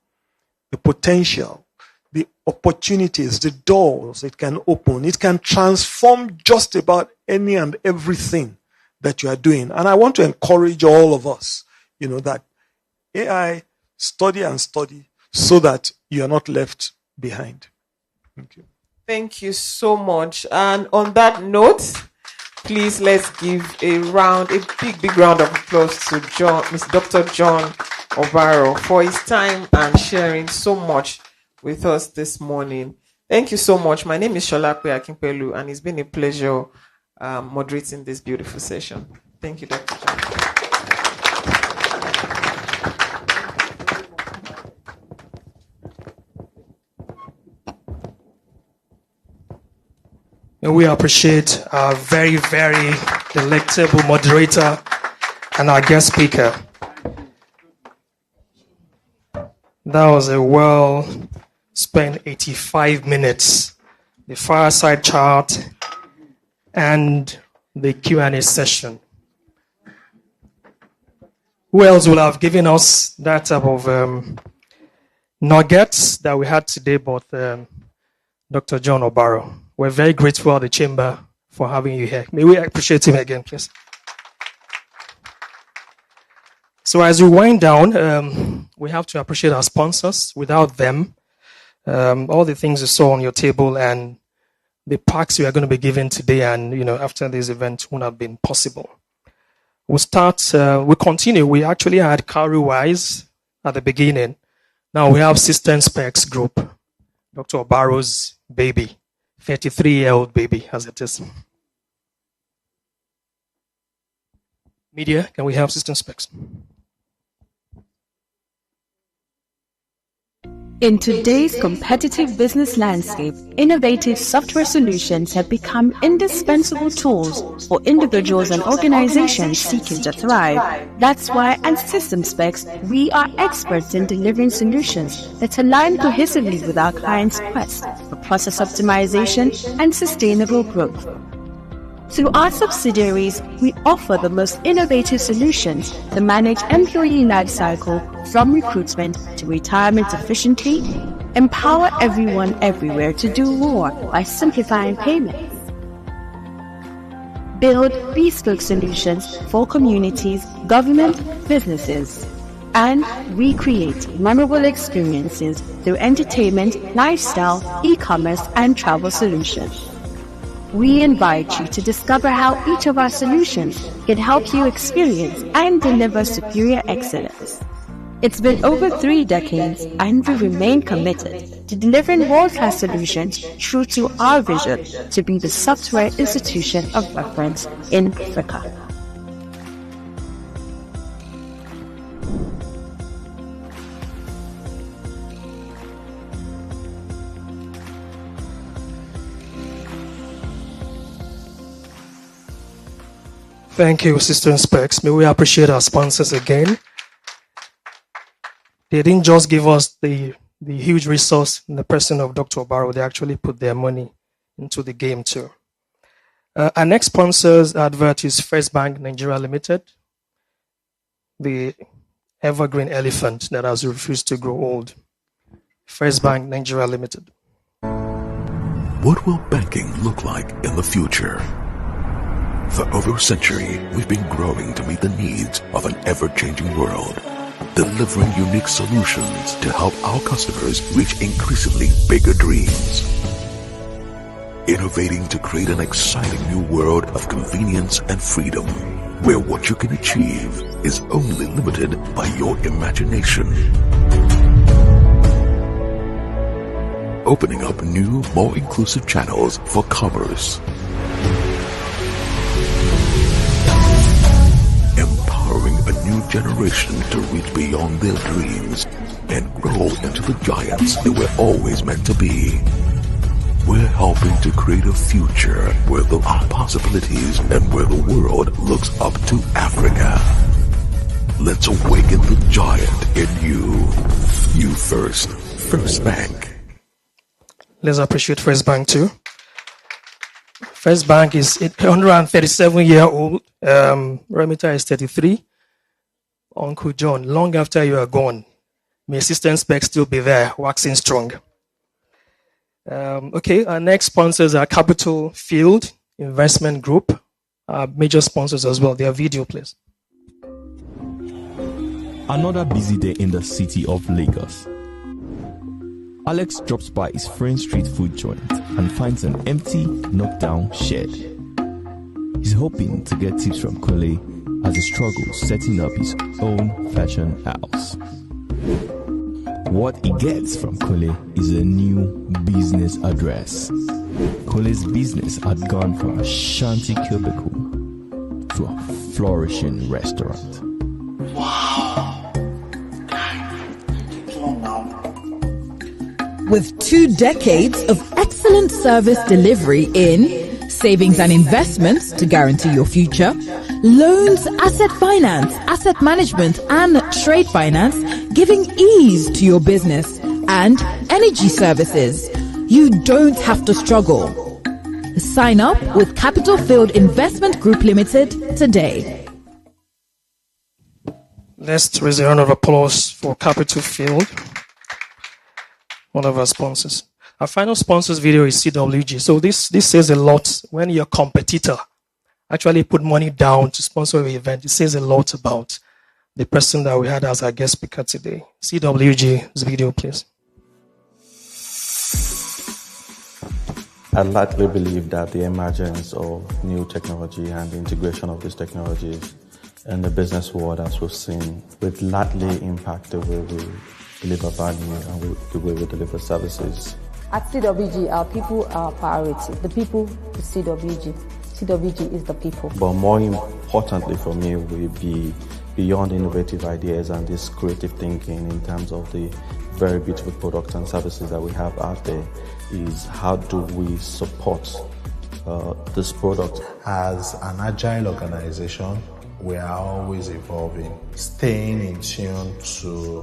the potential, the opportunities, the doors it can open. It can transform just about any and everything that you are doing. And I want to encourage all of us, that AI, study and study so that you are not left behind. Thank you. Thank you so much. And on that note, please let's give a big round of applause to Mr. Dr. John Obaro for his time and sharing so much with us this morning. Thank you so much. My name is Sholakwe Akinpelu, and it's been a pleasure moderating this beautiful session. Thank you, Dr. John. And we appreciate our very, very delectable moderator and our guest speaker. That was a well-spent 85 minutes. The fireside chat and the Q&A session. Who else will have given us that type of nuggets that we had today but Dr. John Obaro? We're very grateful at the chamber for having you here. May we appreciate him again, please. So as we wind down, we have to appreciate our sponsors. Without them, all the things you saw on your table and the packs we are going to be given today and after this event wouldn't have been possible. We'll continue. We actually had Carry-Wise at the beginning. Now we have System Specs Group, Dr. Obaro's baby. 33-year-old baby, as it is. Media, can we have System Specs? In today's competitive business landscape, innovative software solutions have become indispensable tools for individuals and organizations seeking to thrive. That's why at System Specs, we are experts in delivering solutions that align cohesively with our clients' quest for process optimization and sustainable growth. Through our subsidiaries, we offer the most innovative solutions to manage employee life cycle from recruitment to retirement efficiently, Empower everyone everywhere to do more by simplifying payments. Build bespoke solutions for communities, government, businesses. And recreate memorable experiences through entertainment, lifestyle, e-commerce, and travel solutions. We invite you to discover how each of our solutions can help you experience and deliver superior excellence. It's been over 3 decades, and we remain committed to delivering world-class solutions true to our vision to be the software institution of reference in Africa. Thank you, Sister Specs. May we appreciate our sponsors again. They didn't just give us the huge resource in the person of Dr. Barrow. They actually put their money into the game too. Our next sponsor's advert is First Bank Nigeria Limited, the evergreen elephant that has refused to grow old. First Bank Nigeria Limited. What will banking look like in the future? For over a century, we've been growing to meet the needs of an ever-changing world, delivering unique solutions to help our customers reach increasingly bigger dreams. Innovating to create an exciting new world of convenience and freedom, where what you can achieve is only limited by your imagination. Opening up new, more inclusive channels for commerce. Empowering a new generation to reach beyond their dreams and grow into the giants they were always meant to be. We're helping to create a future where there are possibilities and where the world looks up to Africa. Let's awaken the giant in you. You first. First Bank. Let's appreciate First Bank too. First Bank is 137-year-old. Remita is 33. Uncle John, long after you are gone, may Assistant Spec still be there, waxing strong. Okay, our next sponsors are Capital Field Investment Group. Major sponsors as well. Their video, please. Another busy day in the city of Lagos. Alex drops by his friend's street food joint and finds an empty, knocked-down shed. He's hoping to get tips from Kole as he struggles setting up his own fashion house. What he gets from Kole is a new business address. Kole's business had gone from a shanty cubicle to a flourishing restaurant. With 2 decades of excellent service delivery in savings and investments to guarantee your future, loans, asset finance, asset management, and trade finance, giving ease to your business, and energy services, you don't have to struggle. Sign up with Capital Field Investment Group Limited today. Let's raise a round of applause for Capital Field, one of our sponsors. Our final sponsor's video is CWG. So this says a lot. When your competitor actually put money down to sponsor the event, it says a lot about the person that we had as our guest speaker today. CWG's video, please. I largely believe that the emergence of new technology and the integration of these technologies in the business world, as we've seen, will largely impact the way we deliver value and the way we deliver services. At CWG, our people are our priority. The people is CWG. CWG is the people. But more importantly for me will be beyond innovative ideas and this creative thinking in terms of the very beautiful products and services that we have out there is how do we support this product. As an agile organization, we are always evolving, staying in tune to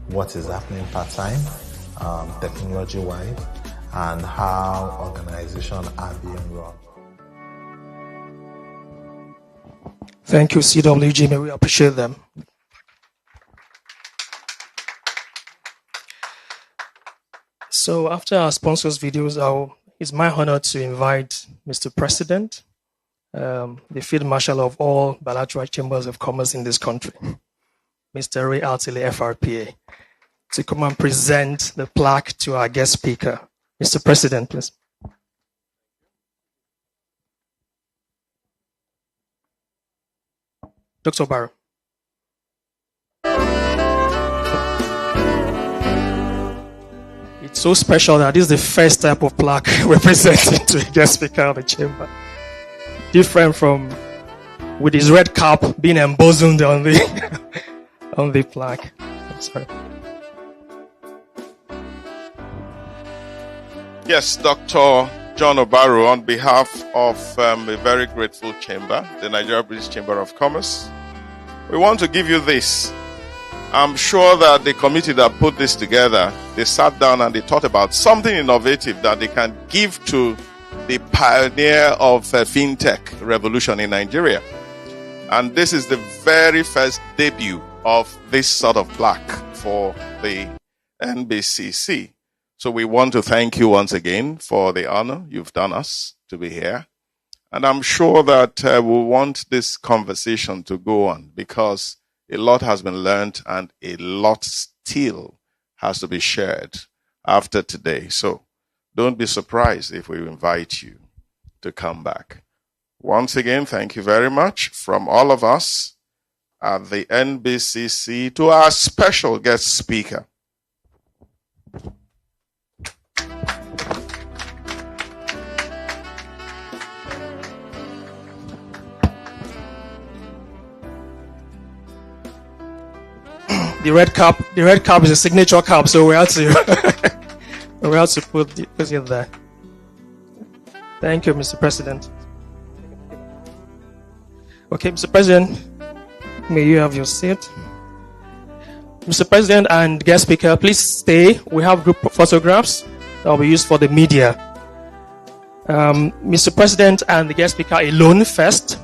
what is happening part-time, technology-wise, and how organizations are being run. Thank you, CWG. May we appreciate them. So after our sponsors' videos, it's my honor to invite Mr. President, the Field Marshal of all bilateral chambers of commerce in this country, Mr. Ray Artley, FRPA, to come and present the plaque to our guest speaker. Mr. President, please. Dr. Barrow. It's so special that this is the first type of plaque we're presenting to a guest speaker of the chamber. Different from with his red cap being embosomed on the on the plaque. I'm sorry. Yes, Dr. John Obaru, on behalf of a very grateful chamber, the Nigerian-British Chamber of Commerce, we want to give you this. I'm sure that the committee that put this together, they sat down and they thought about something innovative that they can give to the pioneer of fintech revolution in Nigeria. And this is the very first debut of this sort of plaque for the NBCC. So we want to thank you once again for the honor you've done us to be here. And I'm sure that we want this conversation to go on because a lot has been learned and a lot still has to be shared after today. So don't be surprised if we invite you to come back. Once again, thank you very much from all of us at the NBCC to our special guest speaker. The red cap is a signature cap, so we have to put it there. Thank you, Mr. President. Okay, Mr. President, may you have your seat. Mr. President and guest speaker, please stay. We have group photographs that will be used for the media. Mr. President and the guest speaker alone first.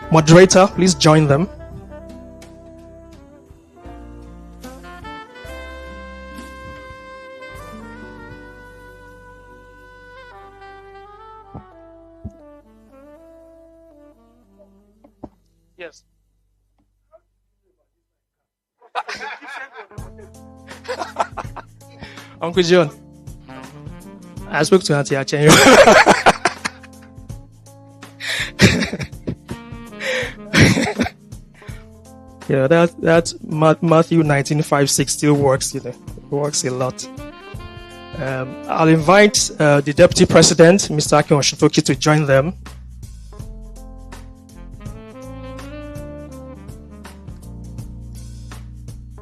Moderator, please join them. Yes. Uncle John, I spoke to Auntie Achenyo. Yeah, that Matthew 19:5-6 still works. It works a lot. I'll invite the Deputy President, Mr. Akin Oshitoki, to join them.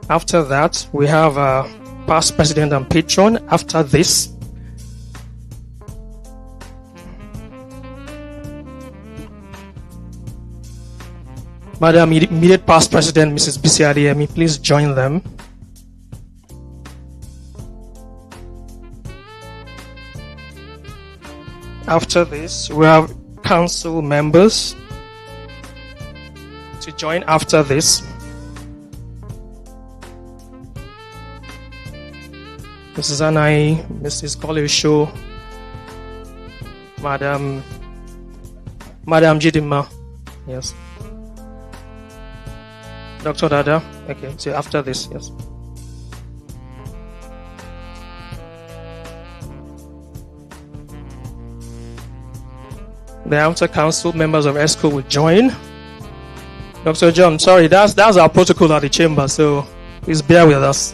After that, we have past President and Patron. After this, Madam immediate past President, Mrs. Bisi Adeyemi, please join them. After this, we have council members to join after this. Mrs. Anai, Mrs. Kolisho, Madam Jidima, yes. Dr. Dada, okay, so after this, yes. The outer council members of ESCO will join. Dr. John, sorry, that's our protocol at the chamber, so please bear with us.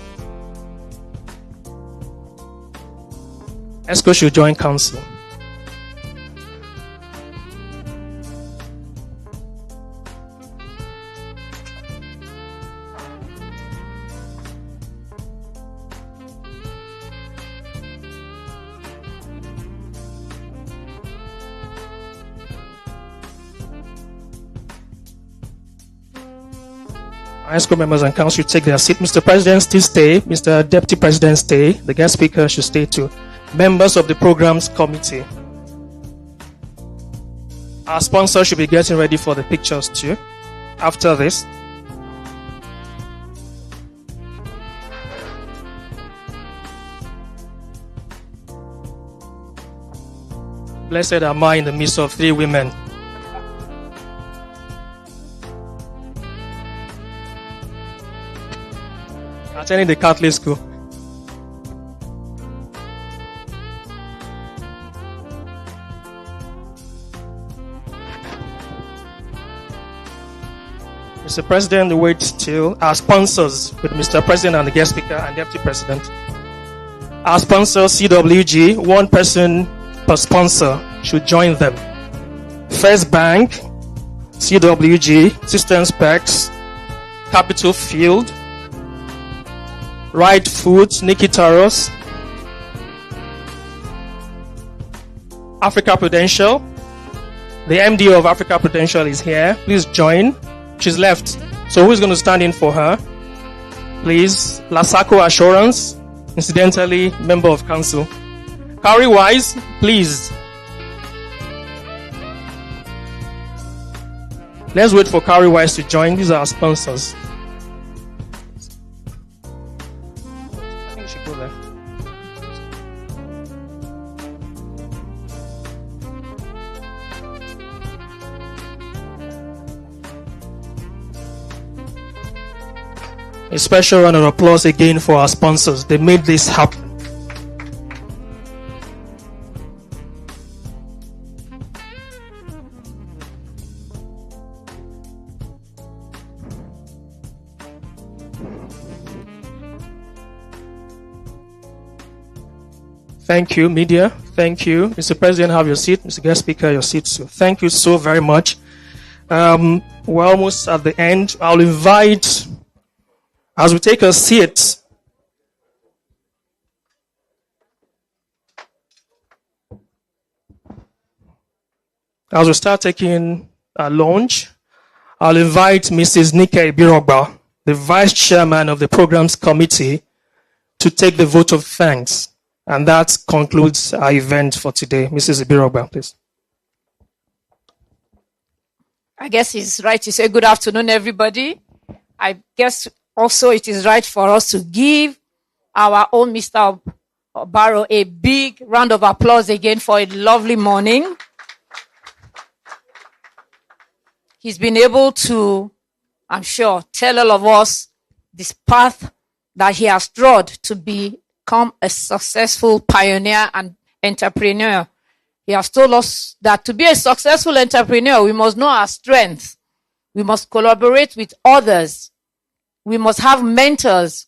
ESCO should join council. ESCO members and council should take their seat. Mr. President, still stay. Mr. Deputy President, stay. The guest speaker should stay too. Members of the programs committee. Our sponsor should be getting ready for the pictures too. After this, Blessed am I in the midst of 3 women. Attending the Catholic school. Mr. President, we wait till our sponsors with Mr. President and the guest speaker and Deputy President. Our sponsor, CWG, 1 person per sponsor should join them. First Bank, CWG, System Specs, Capital Field, Right Foods, Nikki Taros, Africa Prudential. The MD of Africa Prudential is here. Please join. She's left. So who's going to stand in for her? Please. Lasako Assurance, incidentally, member of council. Carrie Wise, please. Let's wait for Carrie Wise to join. These are our sponsors. I think we should go there. A special round of applause again for our sponsors. They made this happen. Thank you, media. Thank you. Mr. President, have your seat. Mr. Guest Speaker, your seat too. Thank you so very much. We're almost at the end. I'll invite, as we take a seat, as we start taking a lunch, I'll invite Mrs. Nika Ibirogba, the Vice Chairman of the Programs Committee, to take the vote of thanks. And that concludes our event for today. Mrs. Ibirogba, please. I guess it's right to say good afternoon, everybody. I guess also it is right for us to give our own Mr. Obaro a big round of applause again for a lovely morning. He's been able to, I'm sure, tell all of us this path that he has trod to become a successful pioneer and entrepreneur. He has told us that to be a successful entrepreneur, we must know our strengths. We must collaborate with others. We must have mentors.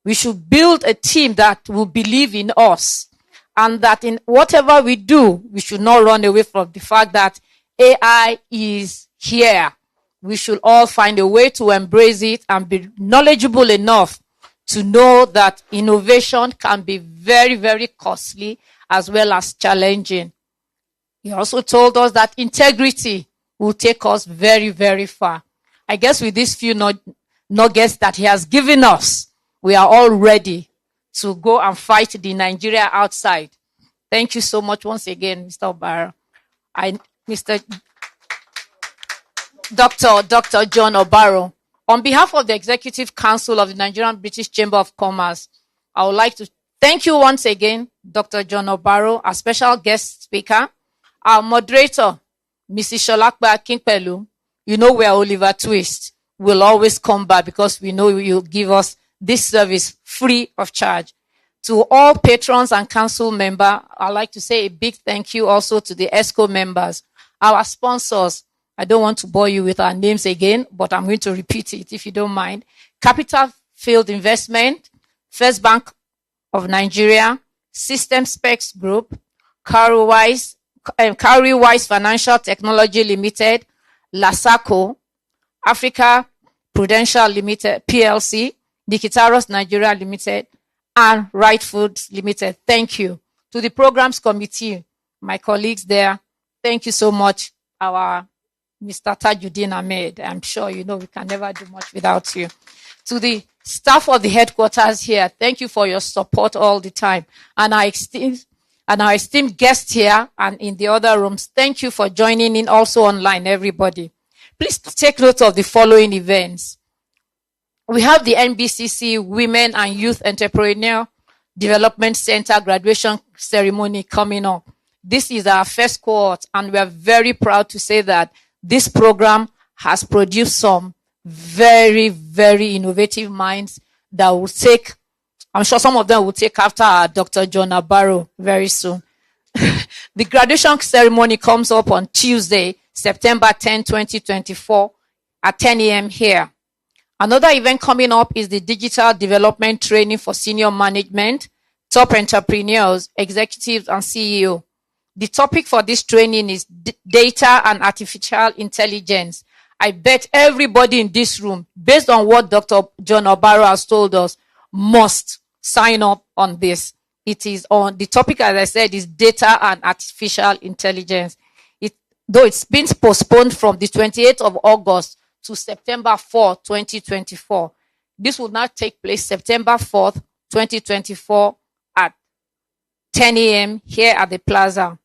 We should build a team that will believe in us. And that in whatever we do, we should not run away from the fact that AI is here. We should all find a way to embrace it and be knowledgeable enough to know that innovation can be very, very costly as well as challenging. He also told us that integrity will take us very, very far. I guess with these few nuggets that he has given us, we are all ready to go and fight the Nigeria outside. Thank you so much once again, Mr. Obaro. Dr. John Obaro. On behalf of the Executive Council of the Nigerian-British Chamber of Commerce, I would like to thank you once again, Dr. John Obaro, our special guest speaker, our moderator, Mrs. Sholakba Kingpelu. You know where Oliver Twist will always come back because we know you'll give us this service free of charge. To all patrons and council members, I'd like to say a big thank you also to the ESCO members, our sponsors. I don't want to bore you with our names again, but I'm going to repeat it if you don't mind. Capital Field Investment, First Bank of Nigeria, System Specs Group, Carrywise Financial Technology Limited, Lasako, Africa Prudential Limited, PLC, Nikitaros Nigeria Limited, and Right Foods Limited. Thank you. To the Programs Committee, my colleagues there, thank you so much. Our Mr. Tajuddin Ahmed, I'm sure you know we can never do much without you. To the staff of the headquarters here, thank you for your support all the time. And our esteemed guests here and in the other rooms, thank you for joining in also online, everybody. Please take note of the following events. We have the NBCC Women and Youth Entrepreneur Development Center graduation ceremony coming up. This is our first cohort, and we are very proud to say that this program has produced some very, very innovative minds that will take, I'm sure some of them will take after our Dr. John Obaro very soon. The graduation ceremony comes up on Tuesday, September 10, 2024 at 10 a.m. here. Another event coming up is the Digital Development Training for Senior Management, Top Entrepreneurs, Executives, and CEO. The topic for this training is Data and Artificial Intelligence. I bet everybody in this room, based on what Dr. John Obaro has told us, must sign up on this. It is on the topic, as I said, is Data and Artificial Intelligence. Though it's been postponed from the 28th of August to September 4, 2024. This will now take place September 4th, 2024 at 10 a.m. here at the Plaza.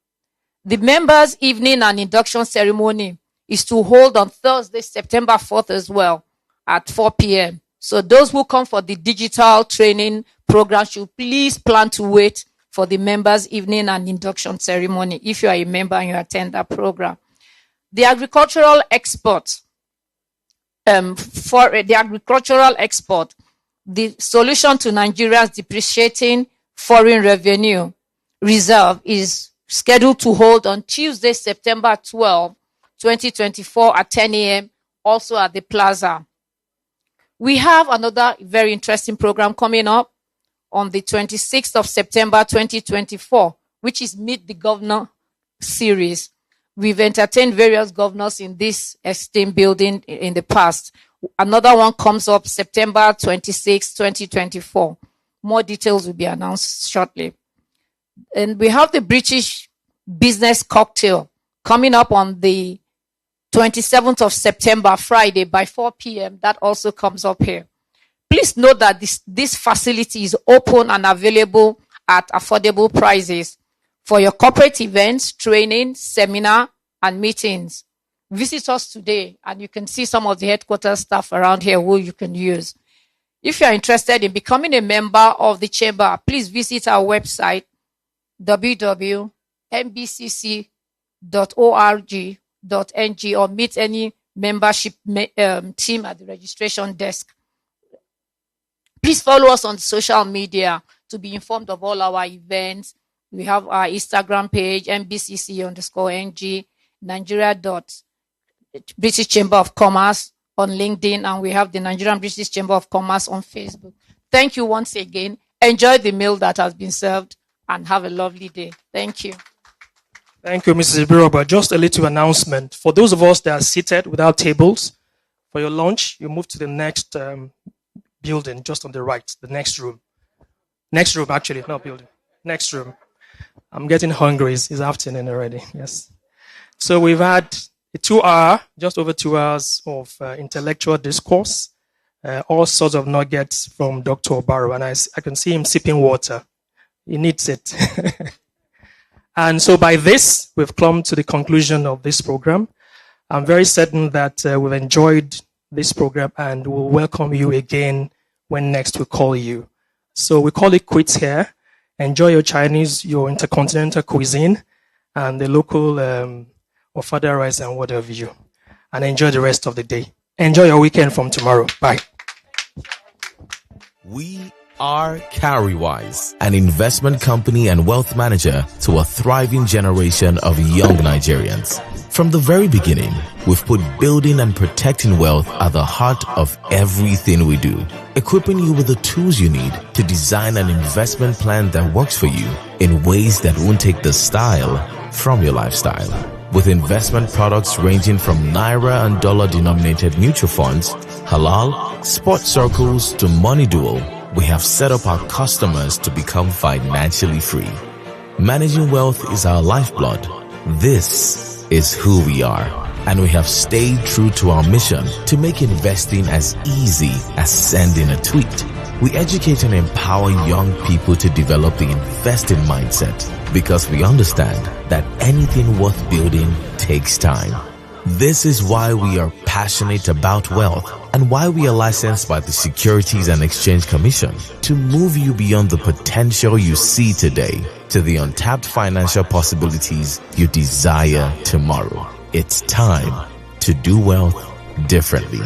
The members' evening and induction ceremony is to hold on Thursday, September 4th as well at 4 p.m. So those who come for the digital training program should please plan to wait for the members' evening and induction ceremony if you are a member and you attend that program. The agricultural export, the solution to Nigeria's depreciating foreign revenue reserve is scheduled to hold on Tuesday, September 12, 2024 at 10 a.m. also at the Plaza. We have another very interesting program coming up on the 26th of September 2024, which is Meet the Governor series. We've entertained various governors in this esteemed building in the past. Another one comes up September 26, 2024. More details will be announced shortly. And we have the British Business Cocktail coming up on the 27th of September, Friday, by 4 p.m. That also comes up here. Please note that this facility is open and available at affordable prices for your corporate events, training, seminar, and meetings. Visit us today, and you can see some of the headquarters staff around here who you can use. If you are interested in becoming a member of the chamber, please visit our website, www.nbcc.org.ng, or meet any membership team at the registration desk. Please follow us on social media to be informed of all our events. We have our Instagram page, NBCC_NG, Nigeria.British Chamber of Commerce on LinkedIn, and we have the Nigerian-British Chamber of Commerce on Facebook. Thank you once again. Enjoy the meal that has been served and have a lovely day. Thank you. Thank you, Mrs. Ibiroba. Just a little announcement. For those of us that are seated without tables, for your lunch, you move to the next building, just on the right, the next room. Next room, actually, not building. Next room. I'm getting hungry. It's afternoon already. Yes. So we've had a 2 hour, just over 2 hours of intellectual discourse, all sorts of nuggets from Dr. Obaro, and I can see him sipping water. He needs it. And so by this, we've come to the conclusion of this program. I'm very certain that we've enjoyed this program and we'll welcome you again when next we call you. So we call it quits here. Enjoy your Chinese, your intercontinental cuisine, and the local ofada rice and what have you. And enjoy the rest of the day. Enjoy your weekend from tomorrow. Bye. We are Carrywise, an investment company and wealth manager to a thriving generation of young Nigerians. From the very beginning, we've put building and protecting wealth at the heart of everything we do, equipping you with the tools you need to design an investment plan that works for you in ways that won't take the style from your lifestyle. With investment products ranging from Naira and dollar denominated mutual funds, halal, sports circles to money dual, we have set up our customers to become financially free. Managing wealth is our lifeblood. This is who we are, and we have stayed true to our mission to make investing as easy as sending a tweet. We educate and empower young people to develop the investing mindset because we understand that anything worth building takes time. This is why we are passionate about wealth and why we are licensed by the Securities and Exchange Commission to move you beyond the potential you see today to the untapped financial possibilities you desire tomorrow. It's time to do wealth differently.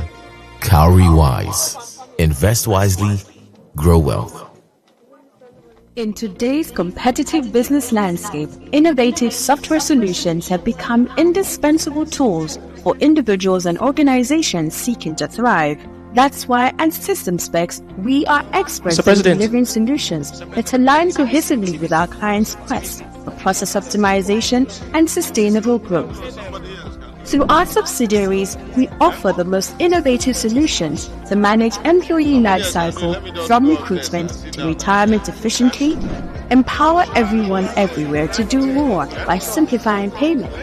Cowrie Wise. Invest wisely, grow wealth. In today's competitive business landscape, innovative software solutions have become indispensable tools for individuals and organizations seeking to thrive. That's why at System Specs, we are experts in delivering solutions that align cohesively with our clients' quest for process optimization and sustainable growth. Through our subsidiaries, we offer the most innovative solutions to manage employee life cycle from recruitment to retirement efficiently, empower everyone everywhere to do more by simplifying payments,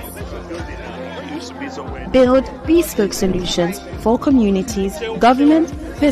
build bespoke solutions for communities, government,